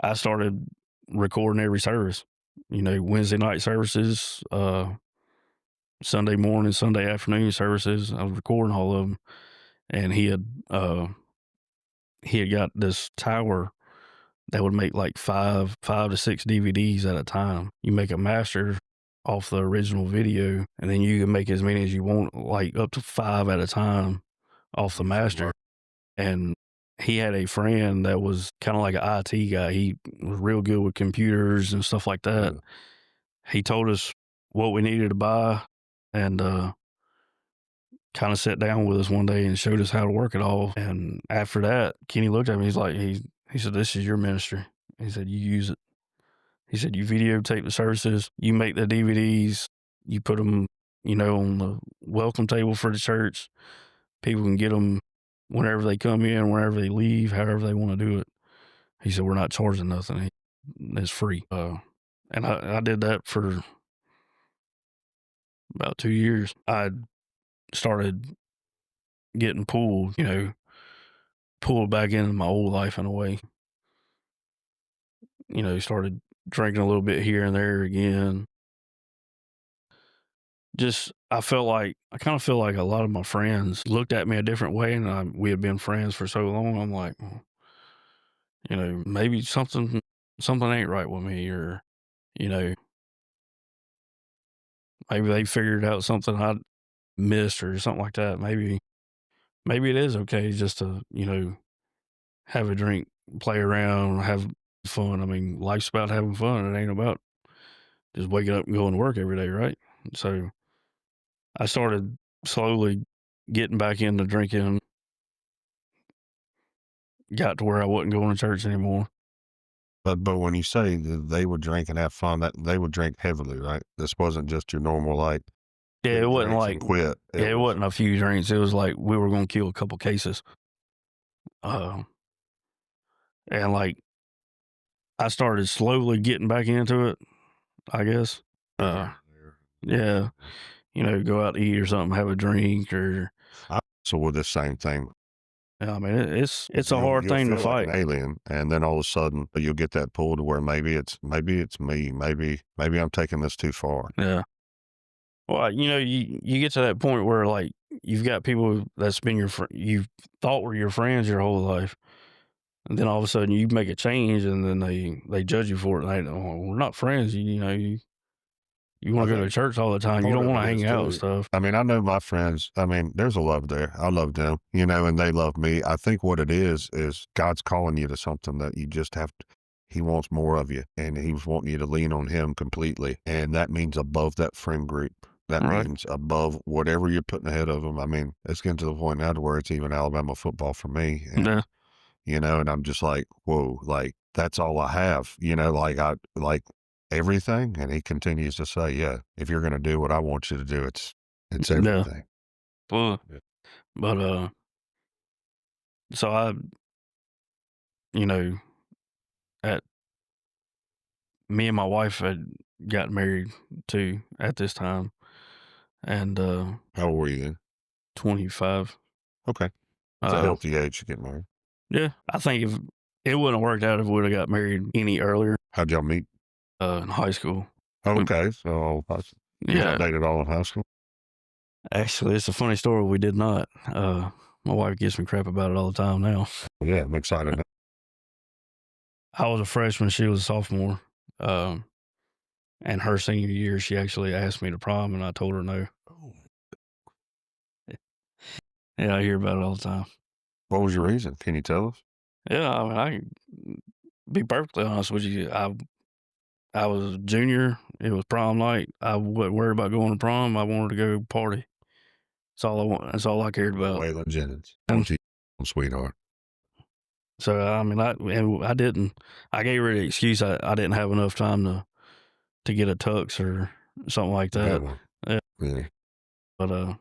I started recording every service. Wednesday night services, Sunday morning, Sunday afternoon services. I was recording all of them, and he had got this tower that would make like 5 to 6 DVDs at a time. You make a master off the original video, and then you can make as many as you want, like up to 5 at a time off the master. And he had a friend that was kind of like an IT guy. He was real good with computers and stuff like that. Yeah. He told us what we needed to buy, and kind of sat down with us one day and showed us how to work it all. And after that, Kenny looked at me. He's like, he said, this is your ministry. He said, you use it. He said, you videotape the services, you make the DVDs, you put them, on the welcome table for the church. People can get them whenever they come in, whenever they leave, however they want to do it. He said, we're not charging nothing. It's free. And I did that for about 2 years. I started getting pulled, pulled back into my old life in a way. Started drinking a little bit here and there again. Just, I kind of feel like a lot of my friends looked at me a different way, and we had been friends for so long. I'm like, maybe something ain't right with me, or, you know, maybe they figured out something I missed or something like that. Maybe it is okay just to, have a drink, play around, have fun. I mean, life's about having fun. It ain't about just waking up and going to work every day, right? So I started slowly getting back into drinking, got to where I wasn't going to church anymore. But when you say that they would drink and have fun, that they would drink heavily, right? This wasn't just your normal, like, Yeah, it wasn't drinks like and quit. it wasn't a few drinks. It was like we were going to kill a couple cases. And like I started slowly getting back into it, I guess. Yeah, go out to eat or something, have a drink, or So with the same thing, I mean, it's a hard you'll thing to feel fight. like an alien, and then all of a sudden you'll get that pull to where maybe it's me, maybe I'm taking this too far. Yeah. Well, you get to that point where like you've got people that's been you thought were your friends your whole life, and then all of a sudden you make a change, and then they judge you for it. And we're not friends. You want to go to church all the time. You don't want to hang out and stuff. I mean, I know my friends. I mean, there's a love there. I love them, and they love me. I think what it is God's calling you to something that you just have to. He wants more of you, and he's wanting you to lean on him completely. And that means above that friend group. That means above whatever you're putting ahead of them. I mean, it's getting to the point now to where it's even Alabama football for me. And, and I'm just like, whoa, like that's all I have, like everything. And he continues to say, yeah, if you're going to do what I want you to do, it's everything. Well, but, so I, at me and my wife had got married too at this time. And, how old were you then? 25. Okay. It's a healthy age to get married. Yeah. I think if it wouldn't have worked out if we would have got married any earlier. How'd y'all meet? In high school. Oh, okay. So you dated all in high school? Actually, it's a funny story. We did not. My wife gives me crap about it all the time now. Yeah, I'm excited. I was a freshman. She was a sophomore. And her senior year, she actually asked me to prom, and I told her no. Oh. Yeah, I hear about it all the time. What was your reason? Can you tell us? Yeah, I mean, I can be perfectly honest with you. I was a junior. It was prom night. I wasn't worried about going to prom. I wanted to go party. That's all I want. That's all I cared about. Waylon Jennings, sweetheart. So I mean, I didn't. I gave her the excuse I didn't have enough time to get a tux or something like that. Yeah. But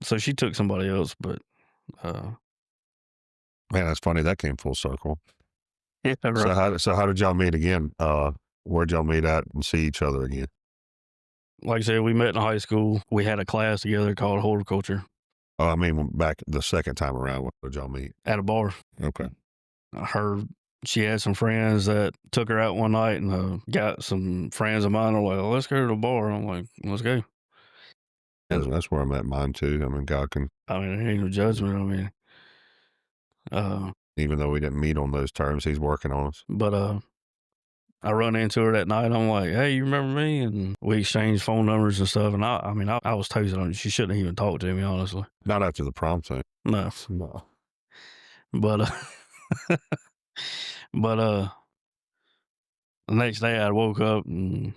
so she took somebody else. But man, that's funny. That came full circle. Yeah. Right. So how did y'all meet again? Where'd y'all meet at and see each other again? Like I said, we met in high school. We had a class together called horticulture. Oh, I mean, back the second time around, where did y'all meet? At a bar. Okay. She had some friends that took her out one night, and got some friends of mine were like, let's go to the bar. I'm like, let's go. That's where I met mine too. I mean, God can. I mean, it ain't no judgment. I mean, even though we didn't meet on those terms, he's working on us. But I run into her that night. I'm like, hey, you remember me? And we exchanged phone numbers and stuff. And I was toasted on it. She shouldn't even talk to me, honestly. Not after the prom thing. No. But the next day I woke up and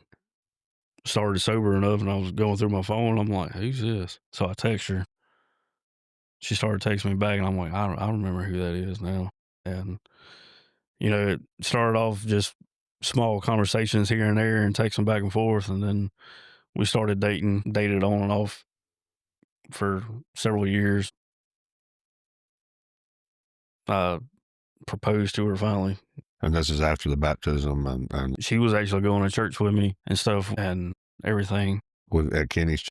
started sober enough, and I was going through my phone. I'm like, who's this? So I text her. She started texting me back, and I'm like, I remember who that is now. And, it started off just small conversations here and there and texting back and forth. And then we started dated on and off for several years. I proposed to her finally. And this is after the baptism, and she was actually going to church with me and stuff and everything. At Kenny's.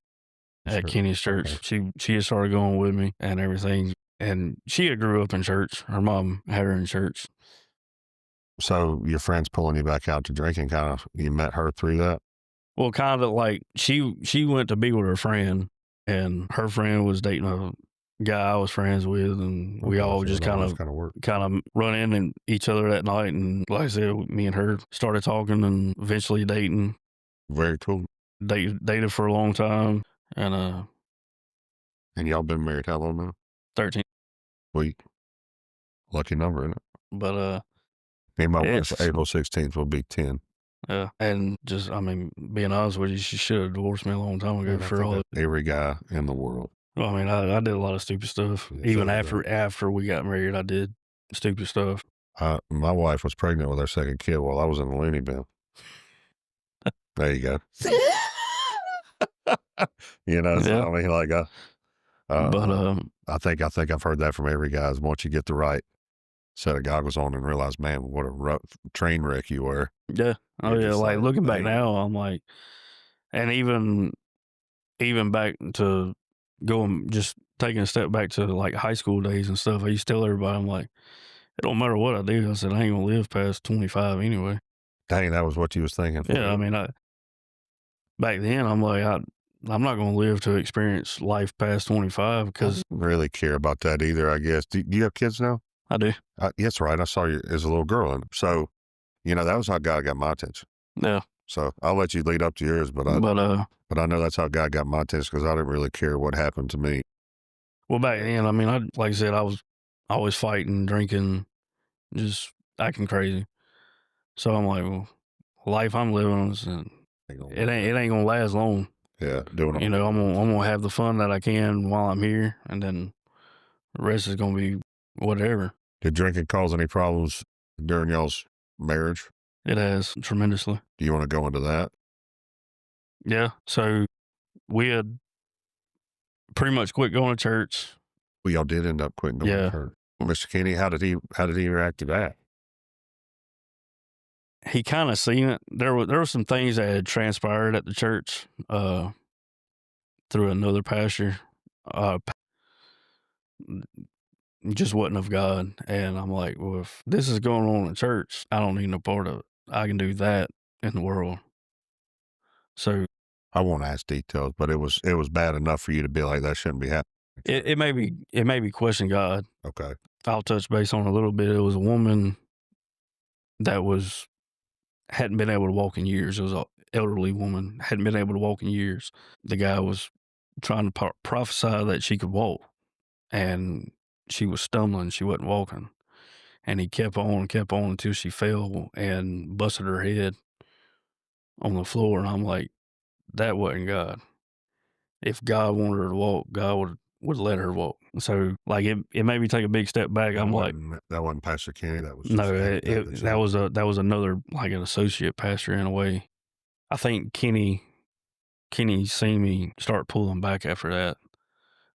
at Sure. Kenny's church. Okay. She had started going with me and everything, and she had grew up in church. Her mom had her in church. So your friends pulling you back out to drinking, kind of, you met her through that? Well, kind of like she went to be with her friend, and her friend was dating a guy I was friends with, and we Okay, all so just it kind always of kind of worked. run in and each other that night. And like I said, me and her started talking and eventually dating. Very cool. Dated for a long time, and And y'all been married how long now? 13. Week. Lucky number, isn't it? But Me and my wife, it's April 16th will be 10. yeah, and just I mean, being honest with you, she should have divorced me a long time ago And I for think all. that's every guy in the world. Well, I mean, I did a lot of stupid stuff. Yeah, Even so did after we got married, I did stupid stuff. My wife was pregnant with our second kid while I was in the loony bin. There you go. You know, so, Yeah. I mean, like, But I think I've heard that from every guy. Is once you get the right set of goggles on and realize, man, what a rough train wreck you were. yeah, oh You're yeah, just like like, looking back dang. now, I'm like, and even back to going, just taking a step back to like high school days and stuff. I used to tell everybody, I'm like, it don't matter what I do. I said I ain't gonna live past 25 anyway. Dang, that was what you was thinking. Yeah, I mean, back then I'm like, I'm not gonna live to experience life past 25 I because didn't really care about that either, I guess. Do you have kids now? I do. Yes, right. I saw you as a little girl. And so, you know, that was how God got my attention. Yeah, So I'll let you lead up to yours, but I know that's how God got my attention because I didn't really care what happened to me. well, back then, I mean, like I said, I was always fighting, drinking, just acting crazy. So I'm like, well, life I'm living is, it ain't gonna last long. Yeah, doing it. You know, I'm gonna have the fun that I can while I'm here, and then the rest is gonna be whatever. Did drinking cause any problems during y'all's marriage? It has tremendously. Do you want to go into that? Yeah. So we had pretty much quit going to church. Well, y'all did end up quitting going Yeah. to church. Mr. Kenny, how did he react to that? He kind of seen it. There were some things that had transpired at the church through another pastor. Just wasn't of God. And I'm like, well, if this is going on in church, I don't need no part of it. I can do that in the world. So I won't ask details, but it was bad enough for you to be like, that shouldn't be happening. it made me question God. Okay. I'll touch base on it a little bit. It was a woman that hadn't been able to walk in years. It was an elderly woman, hadn't been able to walk in years. The guy was trying to prophesy that she could walk, and she was stumbling. She wasn't walking. And he kept on until she fell and busted her head on the floor. And I'm like, that wasn't God. If God wanted her to walk, God would let her walk. So like it made me take a big step back. I'm like, that wasn't Pastor Kenny. That was no, that was another, like an associate pastor in a way. I think Kenny seen me start pulling back after that.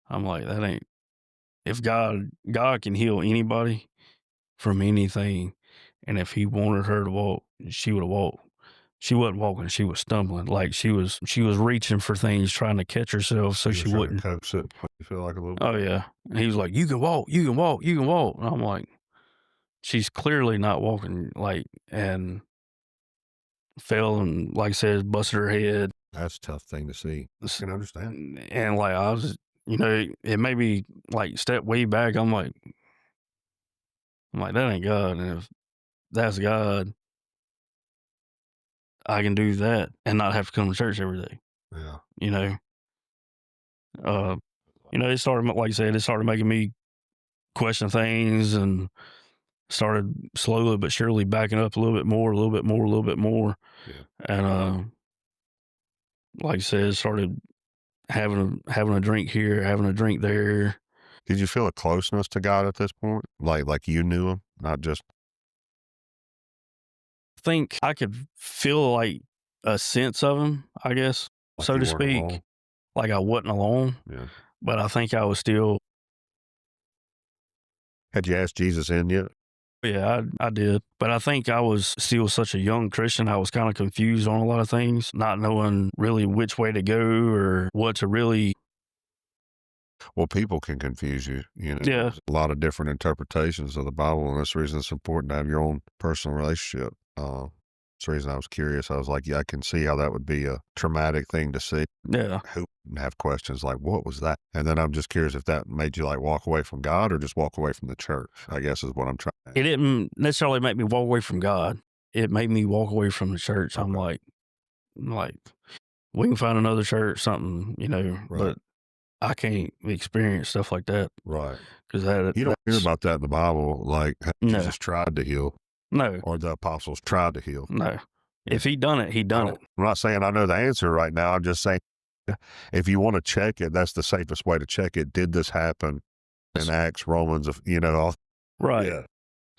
I'm like, that ain't, if God can heal anybody from anything, and if he wanted her to walk, she would have walked. She wasn't walking, she was stumbling. Like she was reaching for things, trying to catch herself so she wouldn't. Coax it. You feel like a little bit. Oh yeah. And he was like, you can walk, you can walk, you can walk. And I'm like, she's clearly not walking, like, and fell and, like I said, busted her head. That's a tough thing to see. I can understand. And like I was, you know, it made me like step way back. I'm like, that ain't God. And if that's God, I can do that and not have to come to church every day. Yeah. You know, it started, like I said, it started making me question things, and started slowly but surely backing up a little bit more. Yeah. And like I said, started having a drink here, having a drink there. Did you feel a closeness to God at this point? Like you knew him, not just. I think I could feel like a sense of him, I guess, Like so you to weren't speak. alone? Like I wasn't alone, Yeah. but I think I was still. Had you asked Jesus in yet? Yeah, I did. But I think I was still such a young Christian. I was kind of confused on a lot of things, not knowing really which way to go or what to really. Well, people can confuse you. Yeah. There's a lot of different interpretations of the Bible, and that's the reason it's important to have your own personal relationship. That's the reason I was curious. I was like, yeah, I can see how that would be a traumatic thing to see. Yeah. Who wouldn't have questions like, what was that? And then I'm just curious if that made you like walk away from God or just walk away from the church, I guess is what I'm trying to It didn't necessarily make me walk away from God. It made me walk away from the church. I'm Okay. like, we can find another church, something, Right. but I can't experience stuff like that Right. because You don't hear about that in the Bible, like how No. Jesus tried to heal no, or the apostles tried to heal. no. If he done it, he done it. I'm not saying I know the answer right now. I'm just saying if you want to check it, that's the safest way to check it. Did this happen in Acts, Romans, all Right. Yeah.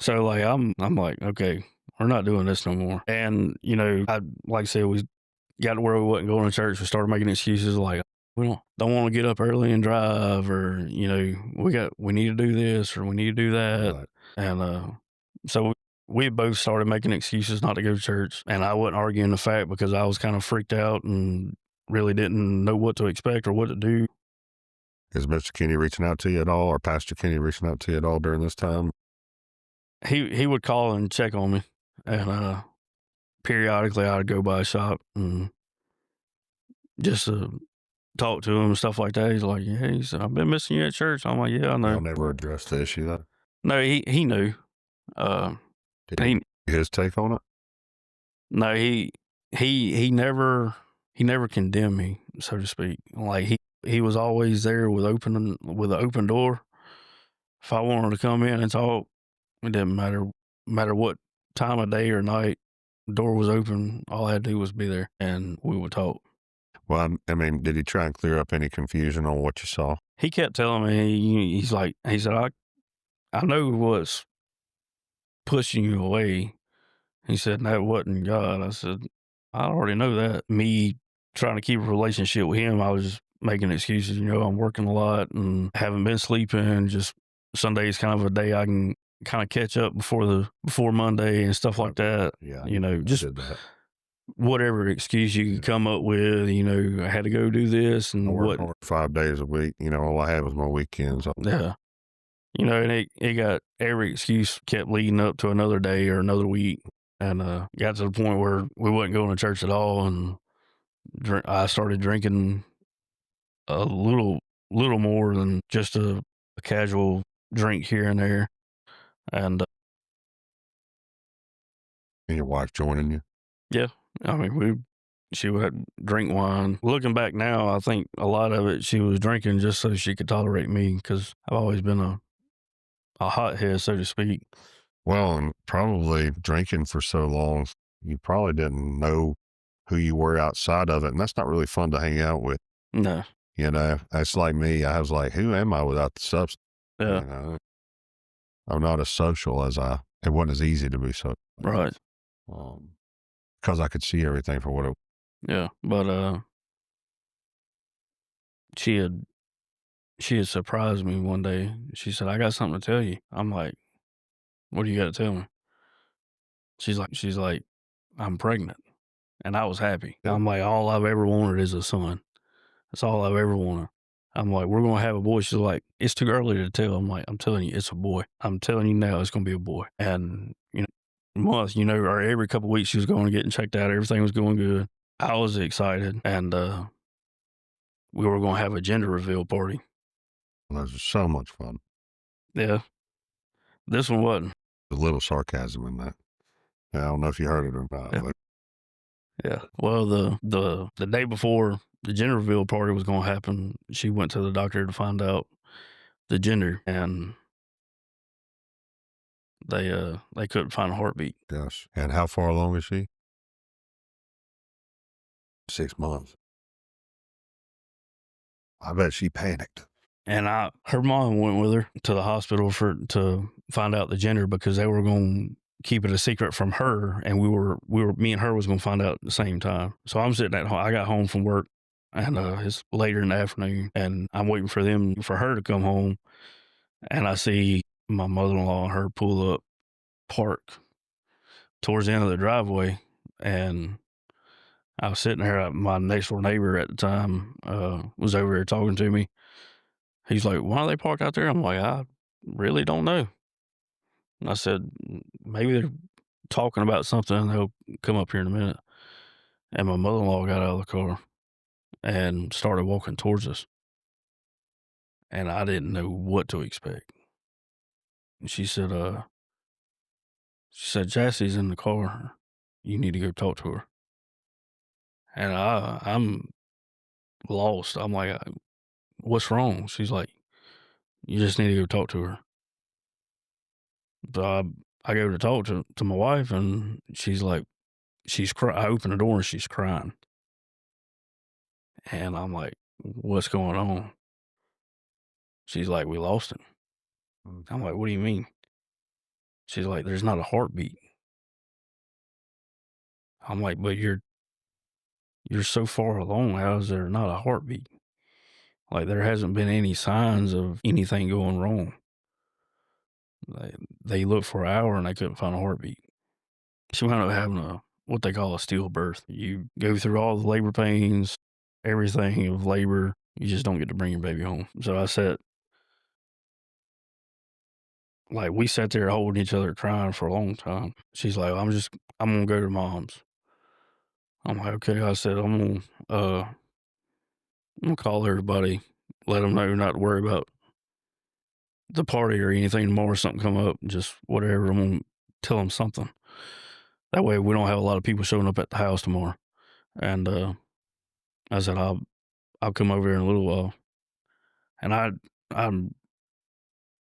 So like I'm like, okay, we're not doing this no more. And I like I said, we got to where we wasn't going to church. We started making excuses like we don't want to get up early and drive, or we need to do this or we need to do that. Right. And so we both started making excuses not to go to church. And I wasn't arguing the fact because I was kind of freaked out and really didn't know what to expect or what to do. Is Mr. Kenny reaching out to you at all, or Pastor Kenny reaching out to you at all during this time? He would call and check on me, and periodically I'd go by a shop and just talk to him and stuff like that. He's like, yeah, he said, I've been missing you at church. I'm like, yeah, I know. I'll never address the issue though. No, he knew. Did he his take on it? No, he never condemned me, so to speak. Like he was always there with an open door. If I wanted to come in and talk, it didn't matter what time of day or night, the door was open. All I had to do was be there, and we would talk. Well, I mean, did he try and clear up any confusion on what you saw? He kept telling me, he said, I know what's pushing you away. He said, that wasn't God. I said, I already know that. Me trying to keep a relationship with him, I was just making excuses. I'm working a lot and haven't been sleeping. Just Sunday's kind of a day I can kind of catch up before Monday and stuff like that. Yeah. Just whatever excuse you could come up with. I had to go do this and I work what 5 days a week. All I had was my weekends. Yeah. And it got every excuse kept leading up to another day or another week. And got to the point where we wasn't going to church at all. And I started drinking a little more than just a casual drink here and there. And your wife joining you? Yeah. I mean, she would drink wine. Looking back now, I think a lot of it she was drinking just so she could tolerate me because I've always been a hothead, so to speak. Well, and probably drinking for so long, you probably didn't know who you were outside of it. And that's not really fun to hang out with. No. That's like me. I was like, who am I without the substance? Yeah. I'm not as social it wasn't as easy to be social. Right. Because I could see everything for what it was. Yeah. But she had surprised me one day. She said, I got something to tell you. I'm like, what do you got to tell me? She's like, I'm pregnant. And I was happy. Yeah. I'm like, all I've ever wanted is a son. That's all I've ever wanted. I'm like, we're going to have a boy. She's like, it's too early to tell. I'm like, I'm telling you, it's a boy. I'm telling you now, it's going to be a boy. And, months, or every couple of weeks she was going and getting checked out. Everything was going good. I was excited. And we were going to have a gender reveal party. That was so much fun. Yeah. This one wasn't. A little sarcasm in that. Yeah, I don't know if you heard it or not. Yeah. But Yeah. Well, the day before the gender reveal party was going to happen, she went to the doctor to find out the gender, and they couldn't find a heartbeat. Gosh. And how far along is she? 6 months. I bet she panicked. And her mom went with her to the hospital to find out the gender because they were going to keep it a secret from her, and me and her was going to find out at the same time. So I'm sitting at home. I got home from work, and it's later in the afternoon, and I'm waiting for her to come home, and I see my mother-in-law and her pull up park towards the end of the driveway, and I was sitting there. My next door neighbor at the time was over there talking to me. He's like, "Why are they parked out there?" I'm like, "I really don't know." And I said, "Maybe they're talking about something, and they'll come up here in a minute." And my mother-in-law got out of the car and started walking towards us, and I didn't know what to expect. And she said, "Jassie's in the car. You need to go talk to her." And I'm lost. I'm like, "What's wrong?" She's like, "You just need to go talk to her." So I go to talk to my wife, and she's like, I open the door and she's crying. And I'm like, "What's going on?" She's like, "We lost him." I'm like, "What do you mean?" She's like, "There's not a heartbeat." I'm like, "But you're so far along. How is there not a heartbeat? Like, there hasn't been any signs of anything going wrong." They looked for an hour and they couldn't find a heartbeat. She wound up having what they call a stillbirth. You go through all the labor pains, everything of labor. You just don't get to bring your baby home. So we sat there holding each other, crying for a long time. She's like, I'm gonna go to mom's." I'm like, "Okay." I said, I'm gonna call everybody, let them know not to worry about the party or anything tomorrow. Something come up, just whatever. I'm gonna tell them something. That way we don't have a lot of people showing up at the house tomorrow. And I said, I'll come over here in a little while. And I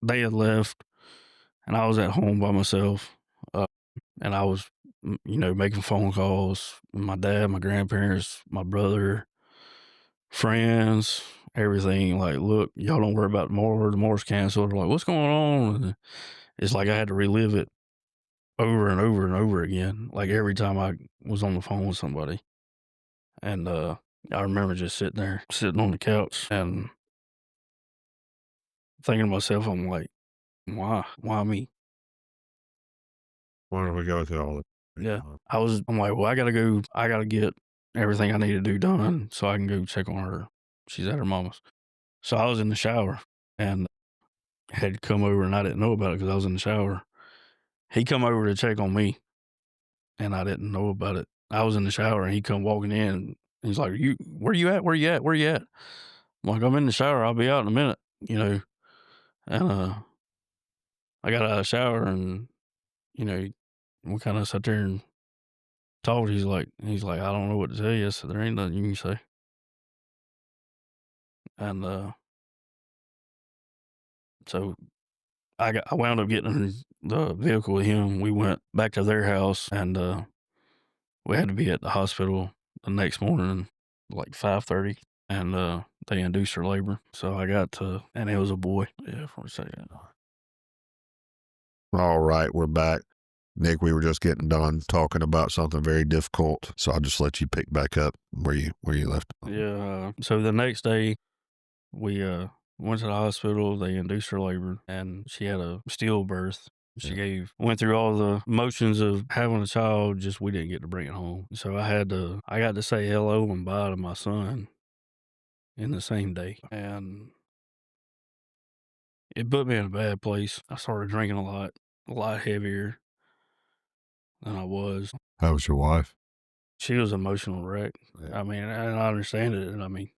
they had left, and I was at home by myself, uh, and I was, making phone calls. My dad, my grandparents, my brother, friends, everything. Like, "Look, y'all don't worry about tomorrow. Tomorrow's canceled." They're like, "What's going on?" And it's like I had to relive it over and over and over again. Like every time I was on the phone with somebody, and I remember just sitting on the couch and thinking to myself, I'm like, why me? Why don't we go through all of it? Yeah. I'm like, well, I gotta get everything I need to do done so I can go check on her. She's at her mama's. So I was in the shower and had come over, and I didn't know about it because I was in the shower. He come over to check on me, and I didn't know about it. I was in the shower and he come walking in, and he's like, where you at? Where you at? Where you at? I'm like, "I'm in the shower. I'll be out in a minute," and I got out of the shower, and you know, we kind of sat there and talked. He's like, "I don't know what to tell you." I said, "There ain't nothing you can say." And so I wound up getting in the vehicle with him. We went back to their house, and we had to be at the hospital the next morning, like 5:30, and they induced her labor. So and it was a boy. Yeah, for a second. All right, we're back. Nick, we were just getting done talking about something very difficult, so I'll just let you pick back up where you left off. Yeah. So the next day, we went to the hospital. They induced her labor, and she had a stillbirth. She went through all the motions of having a child, just we didn't get to bring it home. So I got to say hello and bye to my son in the same day. And it put me in a bad place. I started drinking a lot heavier than I was. How was your wife? She was an emotional wreck. Yeah. I mean, and I understand it. And I mean,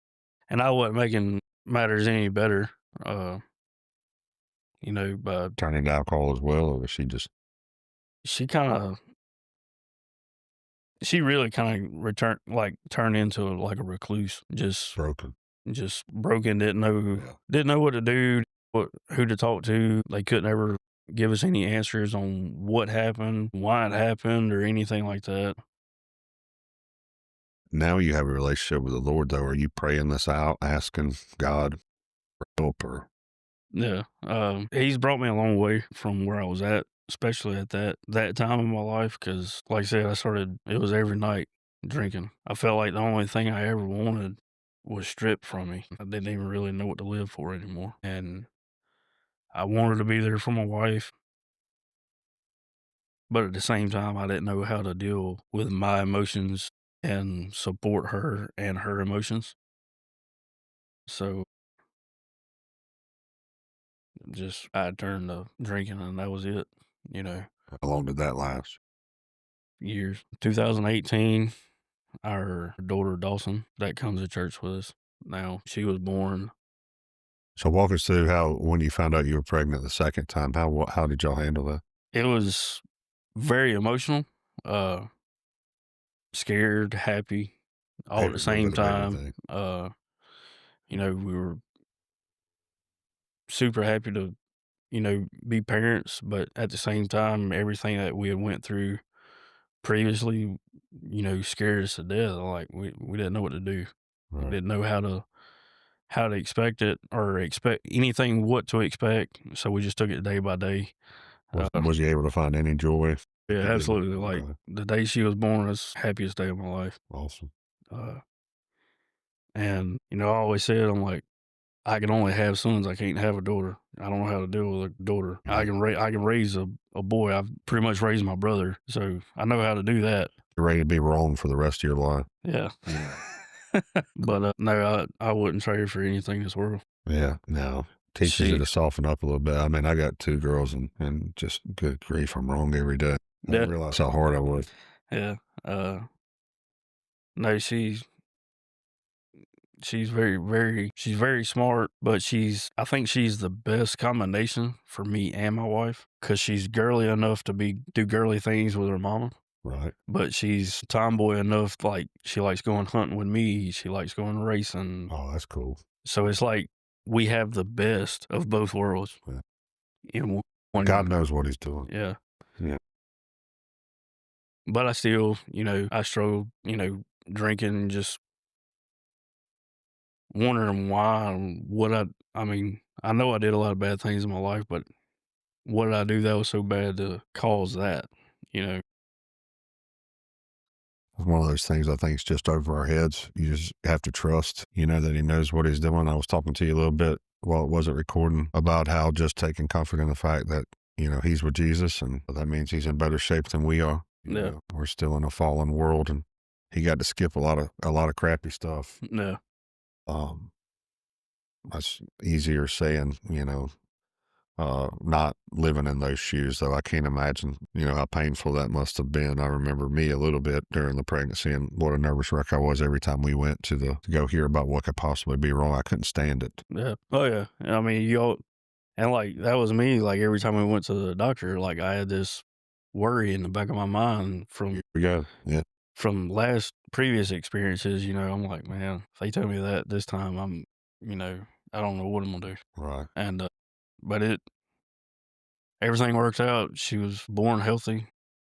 and I wasn't making matters any better, by Turning to alcohol as well, or was she just she kind of she really kind of turned into like a recluse, broken? just broken. Didn't know what to do, who to talk to. They couldn't ever give us any answers on what happened, why it happened, or anything like that. Now you have a relationship with the Lord, though. Are you praying this out, asking God for help, or Yeah, he's brought me a long way from where I was at, especially at that time in my life. Because, like I said, it was every night drinking. I felt like the only thing I ever wanted was stripped from me. I didn't even really know what to live for anymore, and I wanted to be there for my wife. but at the same time, I didn't know how to deal with my emotions and support her and her emotions. So just I turned to drinking, and that was it. You know, How long did that last? years. 2018, our daughter Dawson that comes to church with us now. She was born. So walk us through how, when you found out you were pregnant the second time, how did y'all handle that? It was very emotional, uh, scared, happy, all at the A little same bit of time. everything. We were super happy to, be parents, but at the same time, everything that we had went through previously, scared us to death. Like we didn't know what to do. We Right. didn't know how to expect it or expect anything what to expect. So we just took it day by day. Was you able to find any joy? Yeah, You didn't. absolutely. Like Okay. the day she was born was the happiest day of my life. Awesome. Uh, and I always said, I'm like, I can only have sons. I can't have a daughter. I don't know how to deal with a daughter. I can raise a boy. I've pretty much raised my brother, so I know how to do that. You're ready to be wrong for the rest of your life. Yeah. But no, I wouldn't trade her for anything in this world. Yeah. No. Teaches you She, to soften up a little bit. I mean, I got 2 girls and just good grief, I'm wrong every day. I yeah, didn't realize how hard I was. yeah. No, she's very smart, but I think she's the best combination for me and my wife because she's girly enough to do girly things with her mama. Right. But she's tomboy enough, like she likes going hunting with me. She likes going racing. Oh, that's cool. So it's like we have the best of both worlds Yeah. in one. God knows what he's doing. Yeah. Yeah. But I still, I struggle, drinking and just wondering why and I mean, I know I did a lot of bad things in my life, but what did I do that was so bad to cause that, you know? It's one of those things I think is just over our heads. You just have to trust, that he knows what he's doing. I was talking to you a little bit while it wasn't recording about how just taking comfort in the fact that, he's with Jesus, and that means he's in better shape than we are. Yeah. We're still in a fallen world, and he got to skip a lot of crappy stuff. Yeah. Um, that's easier saying, not living in those shoes, though. I can't imagine, how painful that must have been. I remember me a little bit during the pregnancy and what a nervous wreck I was every time we went to go hear about what could possibly be wrong. I couldn't stand it. Yeah. Oh yeah. I mean, and like that was me. Like every time we went to the doctor, like I had this worry in the back of my mind Here we go. Yeah. from previous experiences. I'm like, man, if they tell me that this time, I don't know what I'm gonna do. Right. And but everything worked out. She was born healthy.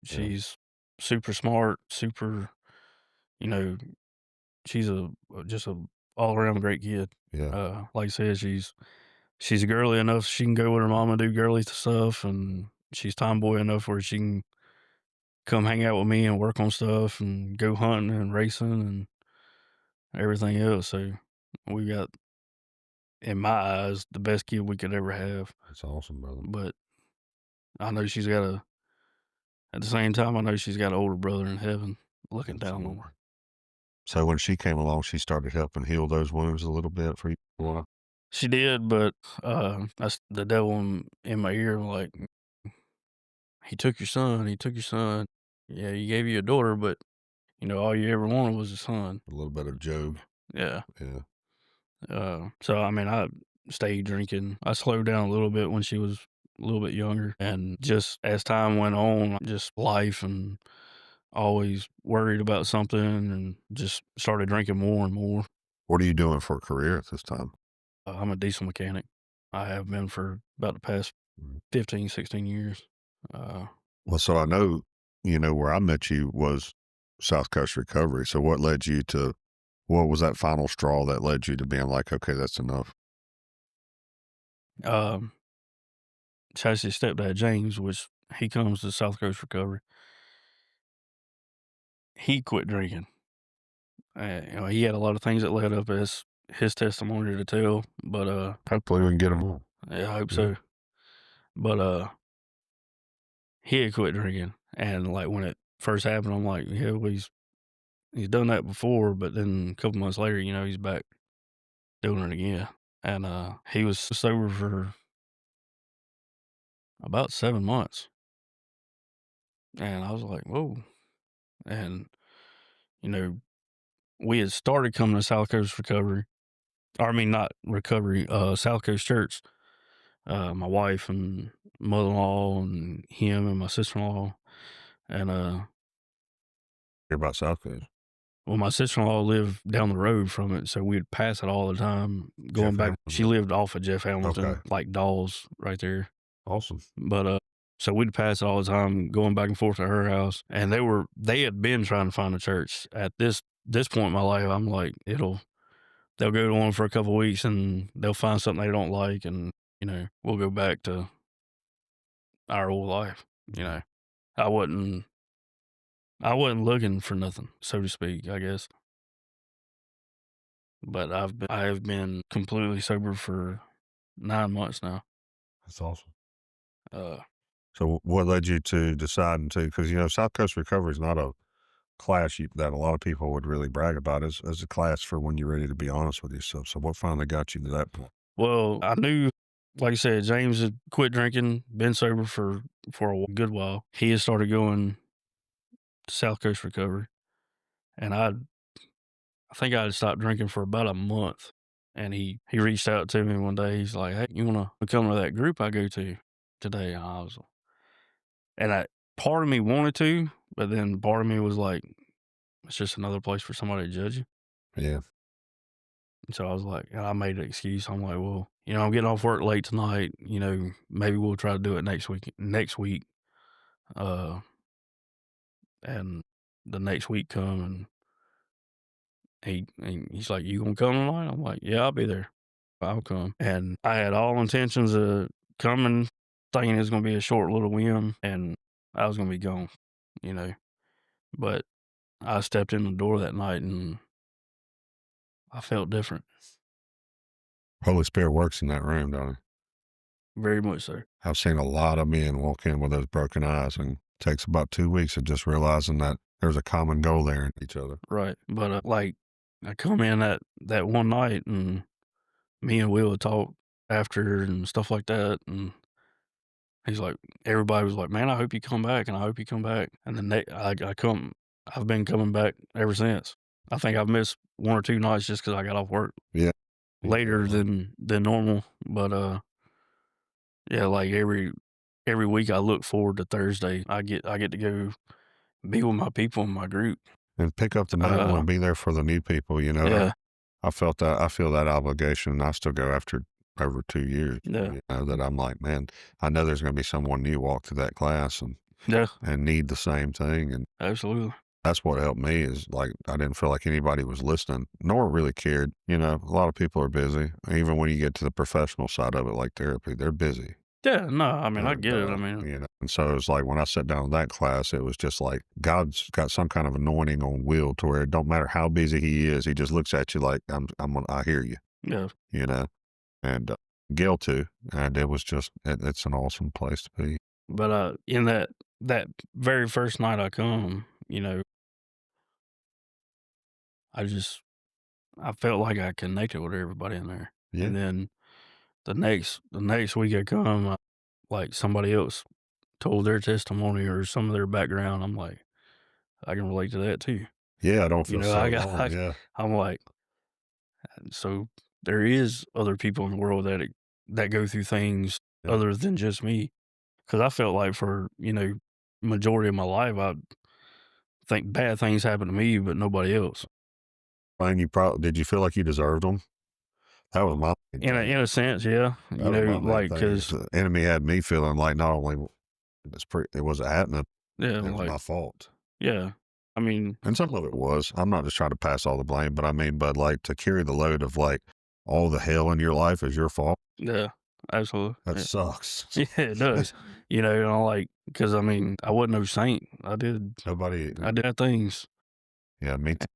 Yeah. She's super smart, super, you know, she's just a all around great kid. Yeah. Like I said, she's girly enough she can go with her mama and do girly stuff, and she's tomboy enough where she can come hang out with me and work on stuff and go hunting and racing and everything else. So we got, in my eyes, the best kid we could ever have. That's awesome, brother. But I know at the same time, I know she's got an older brother in heaven looking down on her. So when she came along, she started helping heal those wounds a little bit for you. Well, She did, but that's the devil in my ear, like, he took your son, he took your son. Yeah, he gave you a daughter, but all you ever wanted was a son. a little bit of Job. Yeah. Yeah. So I mean, I stayed drinking. I slowed down a little bit when she was a little bit younger, and just as time went on, just life and always worried about something, and just started drinking more and more. What are you doing for a career at this time? I'm a diesel mechanic. I have been for about the past 15, 16 years. Well, so I know, where I met you was South Coast Recovery. So what was that final straw that led you to being like, okay, that's enough? Um, Chase's stepdad, James, which he comes to South Coast Recovery. He quit drinking. He had a lot of things that led up as his testimony to tell, but Hopefully we can get them on. yeah, I hope Yeah. so. But he had quit drinking, And like when it first happened, I'm like, yeah, well, he's done that before, but then a couple months later, he's back doing it again. And he was sober for about 7 months. And I was like, whoa. And, we had started coming to South Coast Recovery. Or I mean, not recovery, South Coast Church. My wife and mother-in-law and him and my sister-in-law. And, Hear about South Coast. well, my sister-in-law lived down the road from it, so we'd pass it all the time going Jeff back. She Hamilton. lived off of Jeff Hamilton, Okay. like Dawes right there. Awesome. But, so we'd pass it all the time going back and forth to her house. And they had been trying to find a church. At this point in my life, I'm like, they'll go to one for a couple of weeks and they'll find something they don't like, and, we'll go back to our old life. I wasn't looking for nothing, so to speak, I guess. But I have been completely sober for 9 months now. That's awesome. Uh, So what led you to deciding to, because, South Coast Recovery is not a class that a lot of people would really brag about as a class for when you're ready to be honest with yourself. So what finally got you to that point? well, I knew, like I said, James had quit drinking, been sober for a good while. He had started going to South Coast Recovery, and I think I had stopped drinking for about a month. And he reached out to me one day. He's like, "Hey, you want to come to that group I go to today?" And part of me wanted to, but then part of me was like, it's just another place for somebody to judge you. Yeah. And so I was like, I made an excuse. I'm like, well, I'm getting off work late tonight. Maybe we'll try to do it next week. And the next week come, and he's like, "You gonna come tonight?" I'm like, "Yeah, I'll be there. I'll come." And I had all intentions of coming, thinking it was gonna be a short little whim, and I was gonna be gone, you know. But I stepped in the door that night, and I felt different, Holy Spirit works in that room, don't it? very much so. I've seen a lot of men walk in with those broken eyes, and it takes about 2 weeks of just realizing that there's a common goal there in each other. Right. But like, I come in that one night, and me and Will would talk after and stuff like that, and he's like, everybody was like, "Man, I hope you come back, and I hope you come back." And then I've been coming back ever since. I think I've missed 1 or 2 nights just because I got off work Yeah. later than normal. But yeah, like every week I look forward to Thursday. I get to go be with my people in my group. And pick up the mantle and be there for the new people, Yeah. I feel that obligation, and I still go after over 2 years, Yeah. that I'm like, man, I know there's going to be someone new walk to that class Yeah. and need the same thing. And Absolutely. that's what helped me is like, I didn't feel like anybody was listening nor really cared. A lot of people are busy. Even when you get to the professional side of it, like therapy, they're busy. Yeah. No, I mean, I get it. I And, mean, and so it was like when I sat down in that class, it was just like God's got some kind of anointing on Will to where it don't matter how busy he is, he just looks at you like I hear you, yeah. and Gail too, and it was just it's an awesome place to be. But in that very first night I come, I felt like I connected with everybody in there. Yeah. And then the next week I come, like somebody else told their testimony or some of their background. I'm like, I can relate to that too. Yeah, I don't feel so I alone. Yeah. I'm like, so there is other people in the world that go through things Yeah. other than just me. Cause I felt like for, majority of my life, I think bad things happen to me, but nobody else. And did you feel like you deserved them? That was my main thing. In a sense, yeah. That was my main Like, thing, is cause the enemy had me feeling like not only it wasn't happening, yeah, it was like, my fault. yeah. I mean, And some of it was. I'm not just trying to pass all the blame, but like to carry the load of like all the hell in your life is your fault. yeah, absolutely. That Yeah. sucks. Yeah, it does. And I'm like, cause I mean, I wasn't no saint. I did Nobody. bad things. Yeah, me too.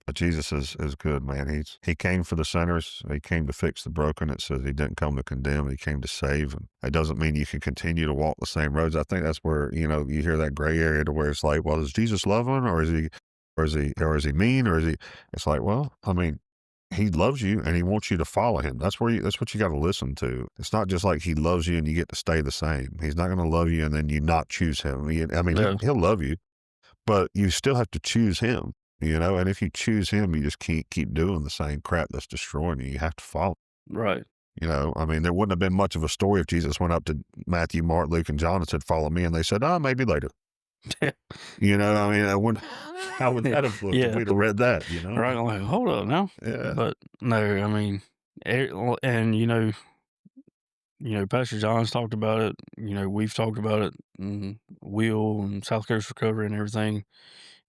But Jesus is good, man. He came for the sinners. He came to fix the broken. It says he didn't come to condemn. He came to save. And it doesn't mean you can continue to walk the same roads. I think that's where, you hear that gray area to where it's like, well, is Jesus loving or is he mean or is he, it's like, well, I mean, he loves you and he wants you to follow him. That's what you got to listen to. It's not just like he loves you and you get to stay the same. He's not going to love you and then you not choose him. He'll love you, but you still have to choose him. And if you choose him, you just can't keep doing the same crap that's destroying you. You have to follow. Right. There wouldn't have been much of a story if Jesus went up to Matthew, Mark, Luke, and John and said, follow me. And they said, oh, maybe later. How would that have looked if we'd have read that, Right. I'm like, hold up now. Yeah. But no, I mean, and, Pastor John's talked about it. We've talked about it. Will and South Coast Recovery and everything.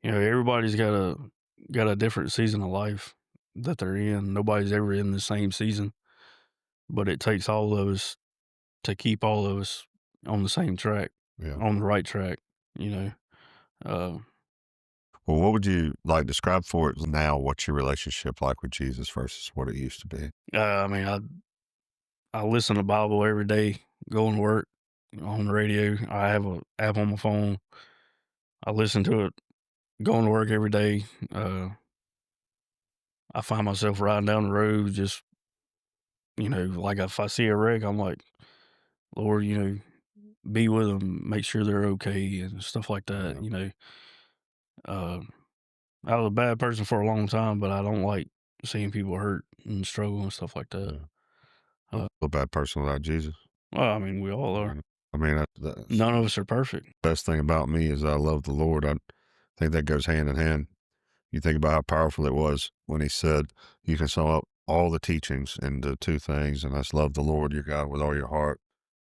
Everybody's got a different season of life that they're in. Nobody's ever in the same season, but it takes all of us to keep all of us on the same track, on the right track. Well, what would you describe for it now? What's your relationship like with Jesus versus what it used to be? I listen to Bible every day, going to work on the radio. I have an app on my phone. I listen to it going to work every day. I find myself riding down the road, just, like if I see a wreck, I'm like, Lord, be with them, make sure they're okay and stuff like that. I was a bad person for a long time, but I don't like seeing people hurt and struggle and stuff like that. A bad person without Jesus. Well, I mean, we all are. That's None of us are perfect. Best thing about me is I love the Lord. I think that goes hand in hand. You think about how powerful it was when he said, you can sum up all the teachings into two things, and that's love the Lord your God with all your heart,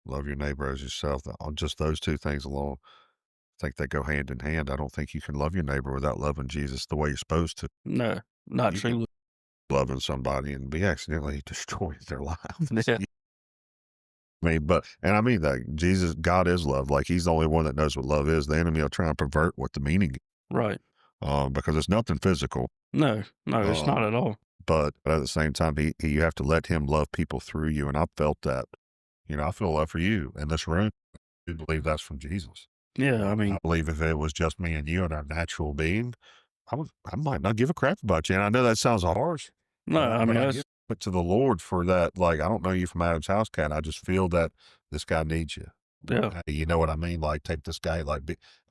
love your neighbor as yourself. Just those two things alone, I think they go hand in hand. I don't think you can love your neighbor without loving Jesus the way you're supposed to. No, not truly. Loving somebody and be accidentally destroying their lives. Yeah. I mean that Jesus, God is love. He's the only one that knows what love is. The enemy will try and pervert what the meaning is. Right. Because it's nothing physical. No, it's not at all. But at the same time, you have to let him love people through you. And I felt that, I feel love for you in this room. I believe that's from Jesus. Yeah. I believe if it was just me and you and our natural being, I might not give a crap about you. And I know that sounds harsh. No, that's but to the Lord for that. I don't know you from Adam's house, cat. I just feel that this guy needs you. Yeah. You know what I mean? Take this guy,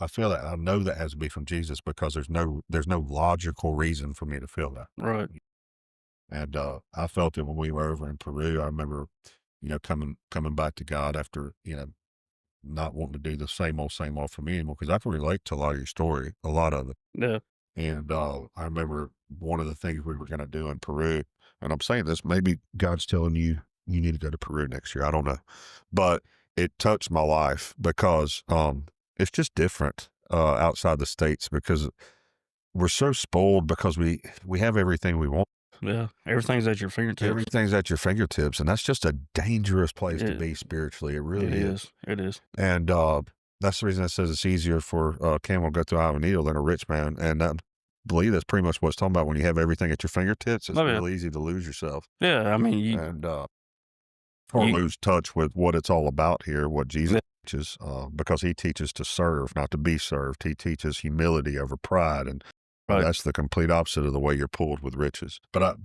I feel that. I know that has to be from Jesus because there's no logical reason for me to feel that. Right. And I felt it when we were over in Peru. I remember, coming back to God after, not wanting to do the same old for me anymore, because I can relate to a lot of your story, a lot of it. Yeah. And I remember one of the things we were going to do in Peru, and I'm saying this, maybe God's telling you need to go to Peru next year. I don't know. But it touched my life because it's just different outside the States, because we're so spoiled because we have everything we want. Yeah. Everything's at your fingertips. Everything's at your fingertips. And that's just a dangerous place to be spiritually. It really is. It is. And that's the reason it says it's easier for a camel to go through the eye of a needle than a rich man. And I believe that's pretty much what it's talking about. When you have everything at your fingertips, it's really easy to lose yourself. Yeah. Or lose touch with what it's all about here, what Jesus teaches, because he teaches to serve, not to be served. He teaches humility over pride, and that's the complete opposite of the way you're pulled with riches. But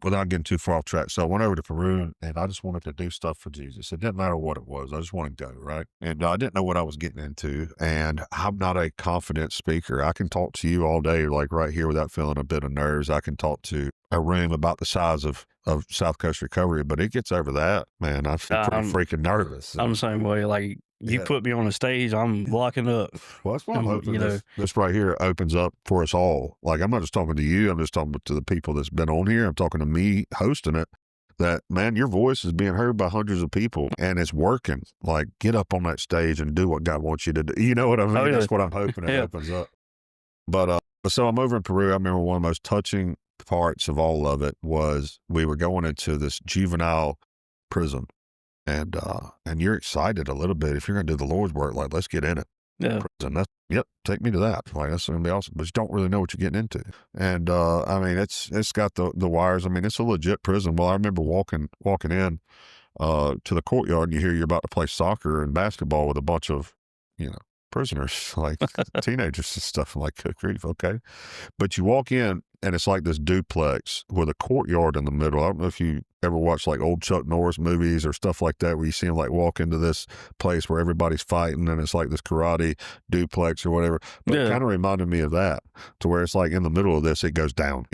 without getting too far off track, so I went over to Peru, and I just wanted to do stuff for Jesus. It didn't matter what it was. I just wanted to go, right? And I didn't know what I was getting into, and I'm not a confident speaker. I can talk to you all day, right here, without feeling a bit of nerves. I can talk to a room about the size of South Coast Recovery, but it gets over that, man. I feel pretty freaking nervous. I'm the same way. You put me on the stage, I'm blocking up. Well, that's what I'm hoping. This right here opens up for us all. I'm not just talking to you. I'm just talking to the people that's been on here. I'm talking to me hosting it. That, man, your voice is being heard by hundreds of people, and it's working. Get up on that stage and do what God wants you to do. You know what I mean? Oh, yeah. That's what I'm hoping it opens up. But so I'm over in Peru. I remember one of the most touching parts of all of it was we were going into this juvenile prison, and you're excited a little bit. If you're going to do the Lord's work, let's get in it. Yeah. prison. Yep, take me to that. Like, that's going to be awesome. But you don't really know what you're getting into. And, I mean, it's got the wires. I mean, it's a legit prison. Well, I remember walking in, to the courtyard, and you hear you're about to play soccer and basketball with a bunch of, prisoners, like teenagers and stuff. I'm like, good grief, okay. But you walk in, and it's like this duplex with a courtyard in the middle. I don't know if you ever watched like old Chuck Norris movies or stuff like that, where you see him like walk into this place where everybody's fighting, and it's like this karate duplex or whatever. But it kind of reminded me of that, to where it's like in the middle of this, it goes down,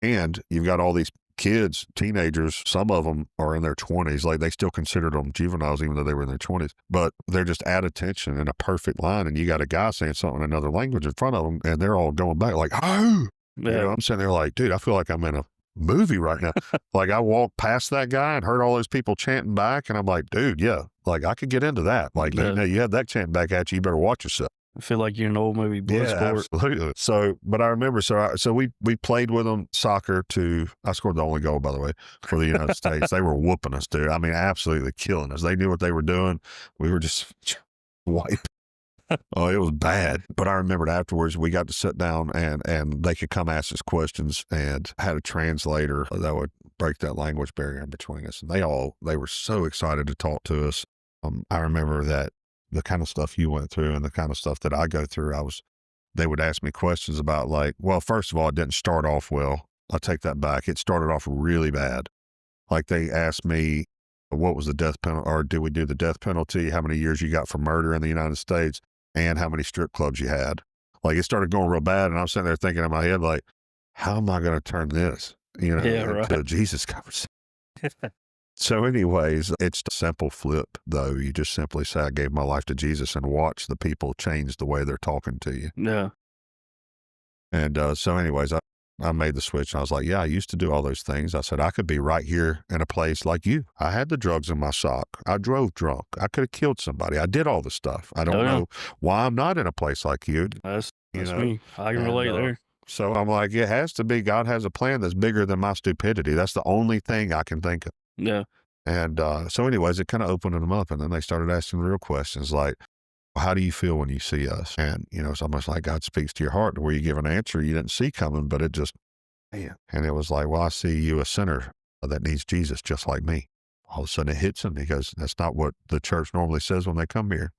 and you've got all these kids, teenagers, some of them are in their 20s. Like, they still considered them juveniles, even though they were in their 20s. But they're just at attention in a perfect line. And you got a guy saying something in another language in front of them, and they're all going back like, oh, I'm sitting there like, dude, I feel like I'm in a movie right now. Like, I walked past that guy and heard all those people chanting back, and I'm like, dude, yeah, like, I could get into that. Like, you have that chanting back at you, you better watch yourself. I feel like you're an old movie, Bloodsport. Absolutely. So, but I remember, so we played with them soccer I scored the only goal, by the way, for the United States. They were whooping us, dude. I mean, absolutely killing us. They knew what they were doing. We were just wiped. Oh, it was bad. But I remembered afterwards, we got to sit down, and they could come ask us questions, and had a translator that would break that language barrier in between us. And they were so excited to talk to us. I remember that the kind of stuff you went through and the kind of stuff that I go through, they would ask me questions about, like, well, first of all, it didn't start off well. I'll take that back. It started off really bad. Like, they asked me, what was the death penalty, or did we do the death penalty? How many years you got for murder in the United States, and how many strip clubs you had. Like, it started going real bad, and I'm sitting there thinking in my head, like, how am I going to turn this, into a Jesus conversation? So anyways, it's a simple flip, though. You just simply say, I gave my life to Jesus, and watch the people change the way they're talking to you. Yeah. And so anyways, I made the switch, and I was like, yeah, I used to do all those things. I said, I could be right here in a place like you. I had the drugs in my sock. I drove drunk. I could have killed somebody. I did all the stuff. I don't know why I'm not in a place like you. That's me. I can relate there. So I'm like, it has to be. God has a plan that's bigger than my stupidity. That's the only thing I can think of. Yeah. And so anyways, it kind of opened them up, and then they started asking real questions like, how do you feel when you see us? And, it's almost like God speaks to your heart, where you give an answer you didn't see coming, but it just, man. And it was like, well, I see you, a sinner that needs Jesus just like me. All of a sudden it hits him, because that's not what the church normally says when they come here.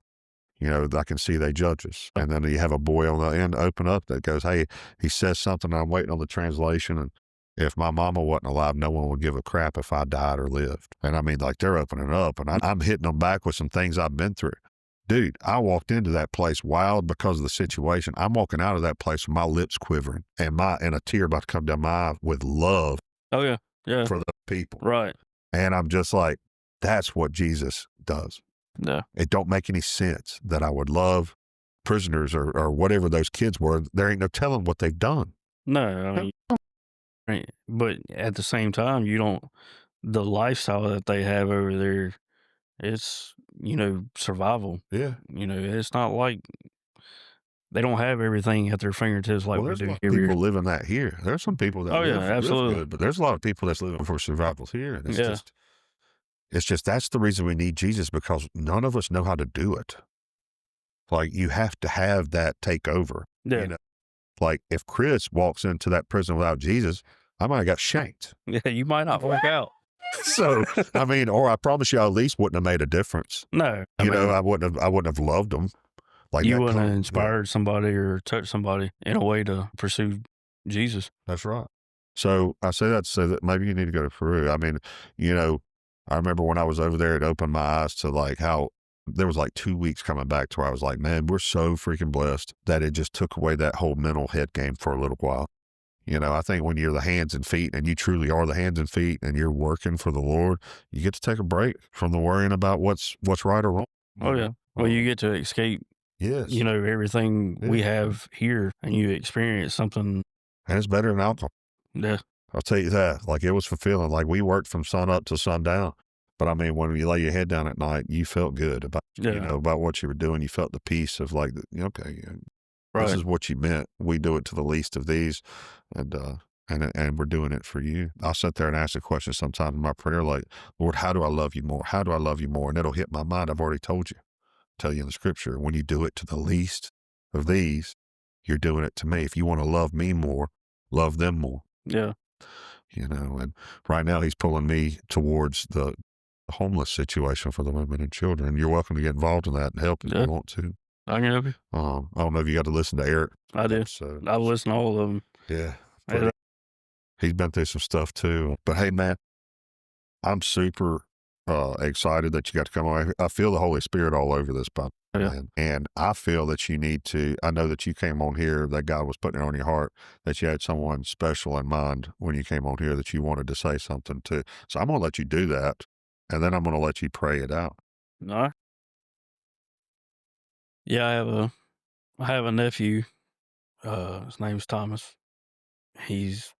I can see they judge us. And then you have a boy on the end open up that goes, hey, he says something, I'm waiting on the translation, and if my mama wasn't alive, no one would give a crap if I died or lived. And I mean, like, they're opening up, and I'm hitting them back with some things I've been through. Dude, I walked into that place wild because of the situation. I'm walking out of that place with my lips quivering, and a tear about to come down my eye with love. Oh, yeah. Yeah. For the people. Right. And I'm just like, that's what Jesus does. Yeah. It don't make any sense that I would love prisoners or whatever those kids were. There ain't no telling what they've done. No, I mean, right. But at the same time, the lifestyle that they have over there, it's, survival. Yeah. It's not like they don't have everything at their fingertips like we do here. People living that here. There's some people that live absolutely good, but there's a lot of people that's living for survival here. And it's just that's the reason we need Jesus, because none of us know how to do it. Like, you have to have that take over. Yeah. Like, if Chris walks into that prison without Jesus, I might have got shanked. Yeah, you might not walk out. So, I mean, or I promise you, I at least wouldn't have made a difference. No. I wouldn't have loved them. Like, you wouldn't have inspired somebody or touched somebody in a way to pursue Jesus. That's right. So I say that to say that maybe you need to go to Peru. I mean, I remember when I was over there, it opened my eyes to like how there was like 2 weeks coming back to where I was like, man, we're so freaking blessed that it just took away that whole mental head game for a little while. I think when you're the hands and feet, and you truly are the hands and feet, and you're working for the Lord, you get to take a break from the worrying about what's right or wrong. Oh, yeah. Well, you get to escape, everything we have here, and you experience something. And it's better than alcohol. Yeah. I'll tell you that. Like, it was fulfilling. Like, we worked from sun up to sundown. But I mean, when you lay your head down at night, you felt good about, about what you were doing. You felt the peace of like, okay, this is what you meant. We do it to the least of these. And we're doing it for you. I'll sit there and ask a question sometimes in my prayer, like, Lord, how do I love you more? How do I love you more? And it'll hit my mind. I've already told you. tell you in the scripture, when you do it to the least of these, you're doing it to me. If you want to love me more, love them more. Yeah. And right now he's pulling me towards the homeless situation for the women and children. You're welcome to get involved in that and help if you want to. I can help you. I don't know if you got to listen to Eric. I do. I've listened to all of them. Yeah. He's been through some stuff too. But hey, man, I'm super excited that you got to come away. I feel the Holy Spirit all over this, Bob. Yeah. And I feel that you need to, I know that you came on here, that God was putting it on your heart, that you had someone special in mind when you came on here that you wanted to say something to. So I'm going to let you do that, and then I'm going to let you pray it out. All right. Yeah, I have a nephew. His name's Thomas. He's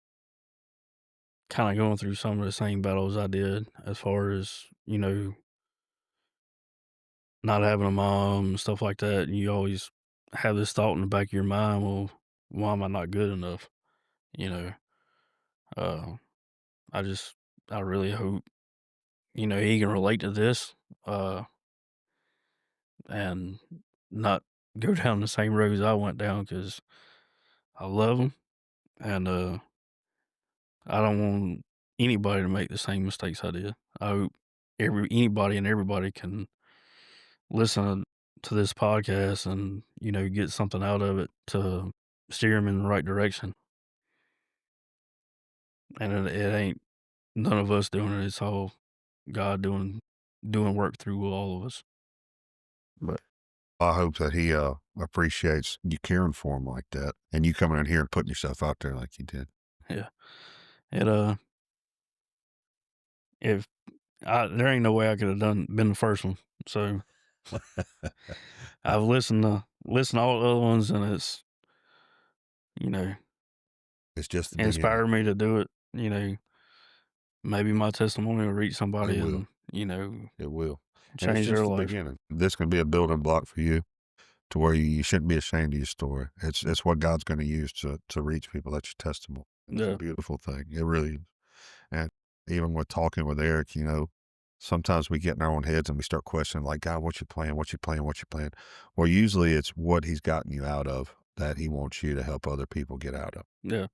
kind of going through some of the same battles I did, as far as, not having a mom and stuff like that. And you always have this thought in the back of your mind, well, why am I not good enough? I really hope, he can relate to this, and not go down the same roads I went down, because I love him, and I don't want anybody to make the same mistakes I did. I hope anybody and everybody can listen to this podcast and, get something out of it to steer them in the right direction. And it ain't none of us doing it. It's all God doing work through all of us. But I hope that he appreciates you caring for him like that, and you coming in here and putting yourself out there like you did. Yeah. There ain't no way I could have been the first one. So I've listened to all the other ones, and it's, it's just inspired me to do it. Maybe my testimony will reach somebody, and it will change their life. Beginning. This can be a building block for you, to where you shouldn't be ashamed of your story. It's what God's going to use to reach people. That's your testimony. It's a beautiful thing. It really is. And even with talking with Eric, sometimes we get in our own heads and we start questioning, like, God, what's your plan? What's your plan? What's your plan? Well, usually it's what he's gotten you out of that he wants you to help other people get out of. Yeah.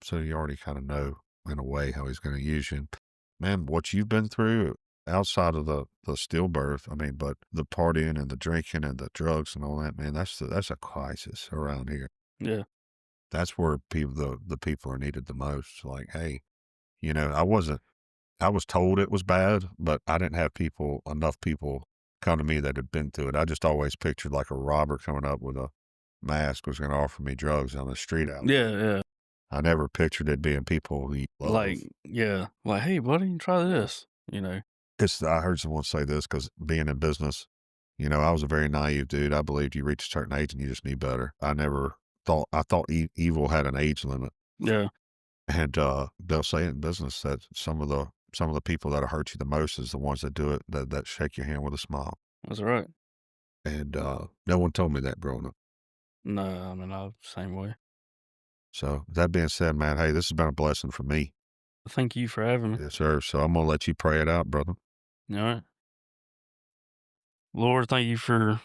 So you already kind of know, in a way, how he's going to use you. Man, what you've been through outside of the stillbirth, but the partying and the drinking and the drugs and all that, man, that's a crisis around here. Yeah. That's where the people are needed the most. Like, hey, I was told it was bad, but I didn't have enough people come to me that had been through it. I just always pictured like a robber coming up with a mask was going to offer me drugs on the street out there. Yeah. I never pictured it being people who love. Like, hey, buddy, try this, I heard someone say this, because being in business, I was a very naive dude. I believed you reach a certain age and you just knew better. I thought evil had an age limit. Yeah. And they'll say in business that some of the people that hurt you the most is the ones that do it, that shake your hand with a smile. That's right. And no one told me that growing up. No, I'm the same way. So that being said, man, hey, this has been a blessing for me. Thank you for having me. Yes, sir. So I'm going to let you pray it out, brother. All right. Lord, thank you for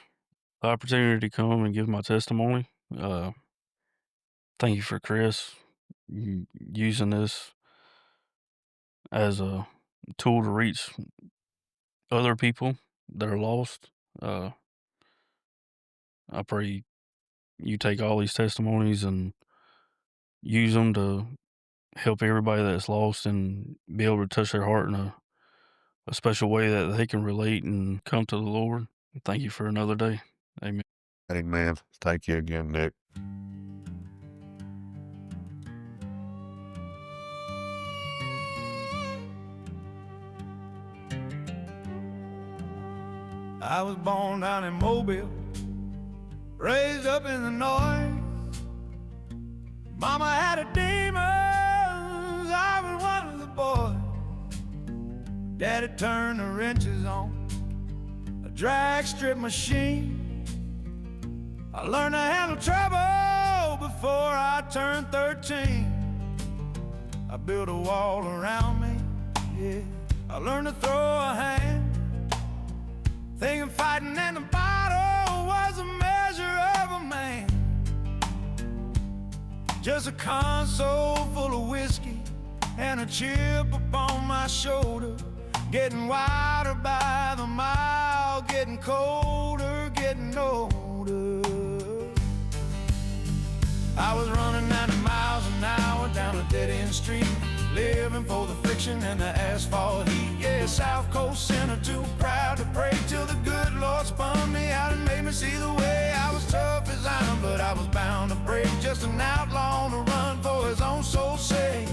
the opportunity to come and give my testimony. Thank you for Chris using this as a tool to reach other people that are lost. I pray you take all these testimonies and use them to help everybody that's lost and be able to touch their heart in a special way that they can relate and come to the Lord. Thank you for another day. Amen. Amen. Thank you again, Nick. I was born down in Mobile, raised up in the noise. Mama had a demon, I was one of the boys. Daddy turned the wrenches on a drag strip machine. I learned to handle trouble before I turned 13. I built a wall around me, yeah. I learned to throw a hand. thinking fighting in the bottle was a measure of a man. Just a console full of whiskey and a chip upon my shoulder, getting wider by the mile, getting colder, getting older. I was running 90 miles an hour down a dead-end street, living for the friction and the asphalt heat. Yeah, South Coast Center, too proud to pray till the good Lord spun me out and made me see the way. I was tough as iron, but I was bound to break, just an outlaw on the run for his own soul's sake.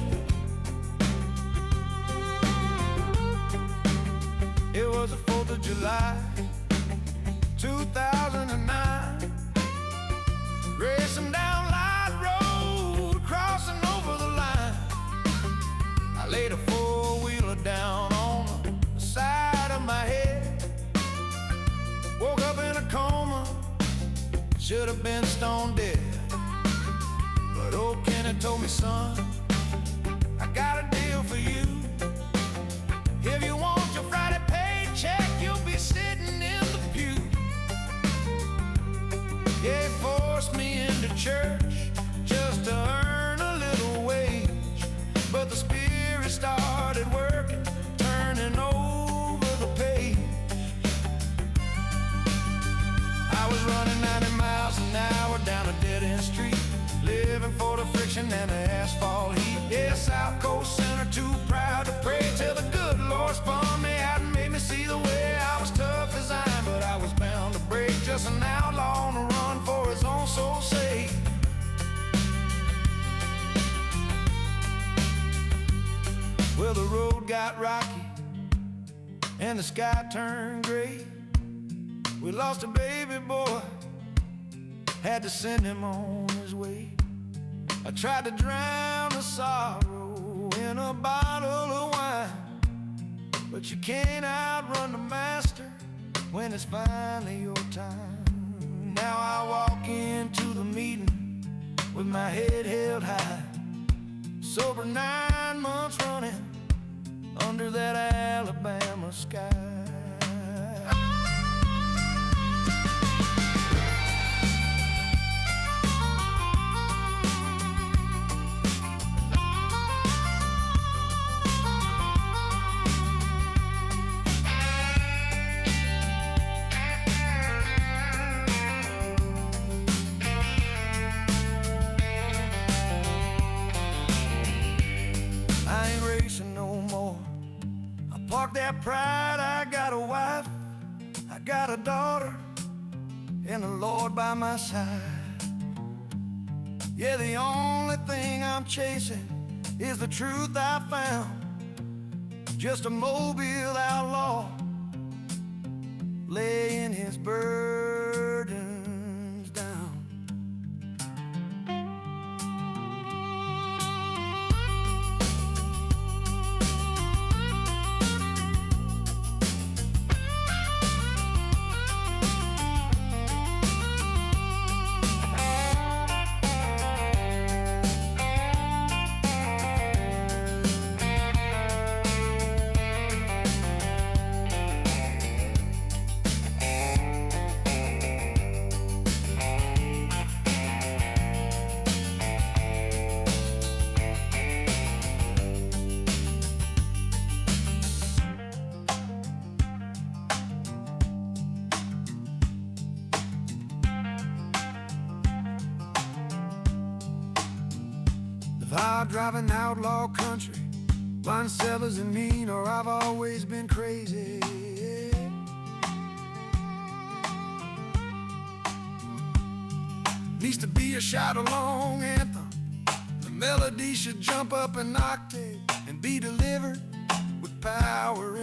It was the 4th of July, 2009, racing down Light Road, crossing over the line. I laid a four-wheeler down on the side of my head, woke up in a coma, should have been stone dead. But old Kenny told me, son, I got a deal for you. If you want your Friday paycheck, you'll be sitting in the pew. Yeah, he forced me into church just to earn a little wage, but the Spirit started working, turning over the page. I was running 90 miles an hour down a dead-end street, living for the friction and the asphalt heat. Yeah, South Coast Center, too proud to pray till the good Lord spun me out and made me see the way. I was tough as iron, but I was bound to break, just an outlaw on the run for his own soul's sake. Well, the road got rocky and the sky turned gray. We lost a baby boy, had to send him on his way. I tried to drown the sorrow in a bottle of wine, but you can't outrun the master when it's finally your time. Now I walk into the meeting with my head held high, sober 9 months running under that Alabama sky. Park that pride, I got a wife, I got a daughter, and the Lord by my side. Yeah, the only thing I'm chasing is the truth I found, just a Mobile outlaw, laying his burdens down. If I drive an outlaw country, blind sellers and mean, or I've always been crazy. Needs to be a shout-along anthem. The melody should jump up an octave and be delivered with power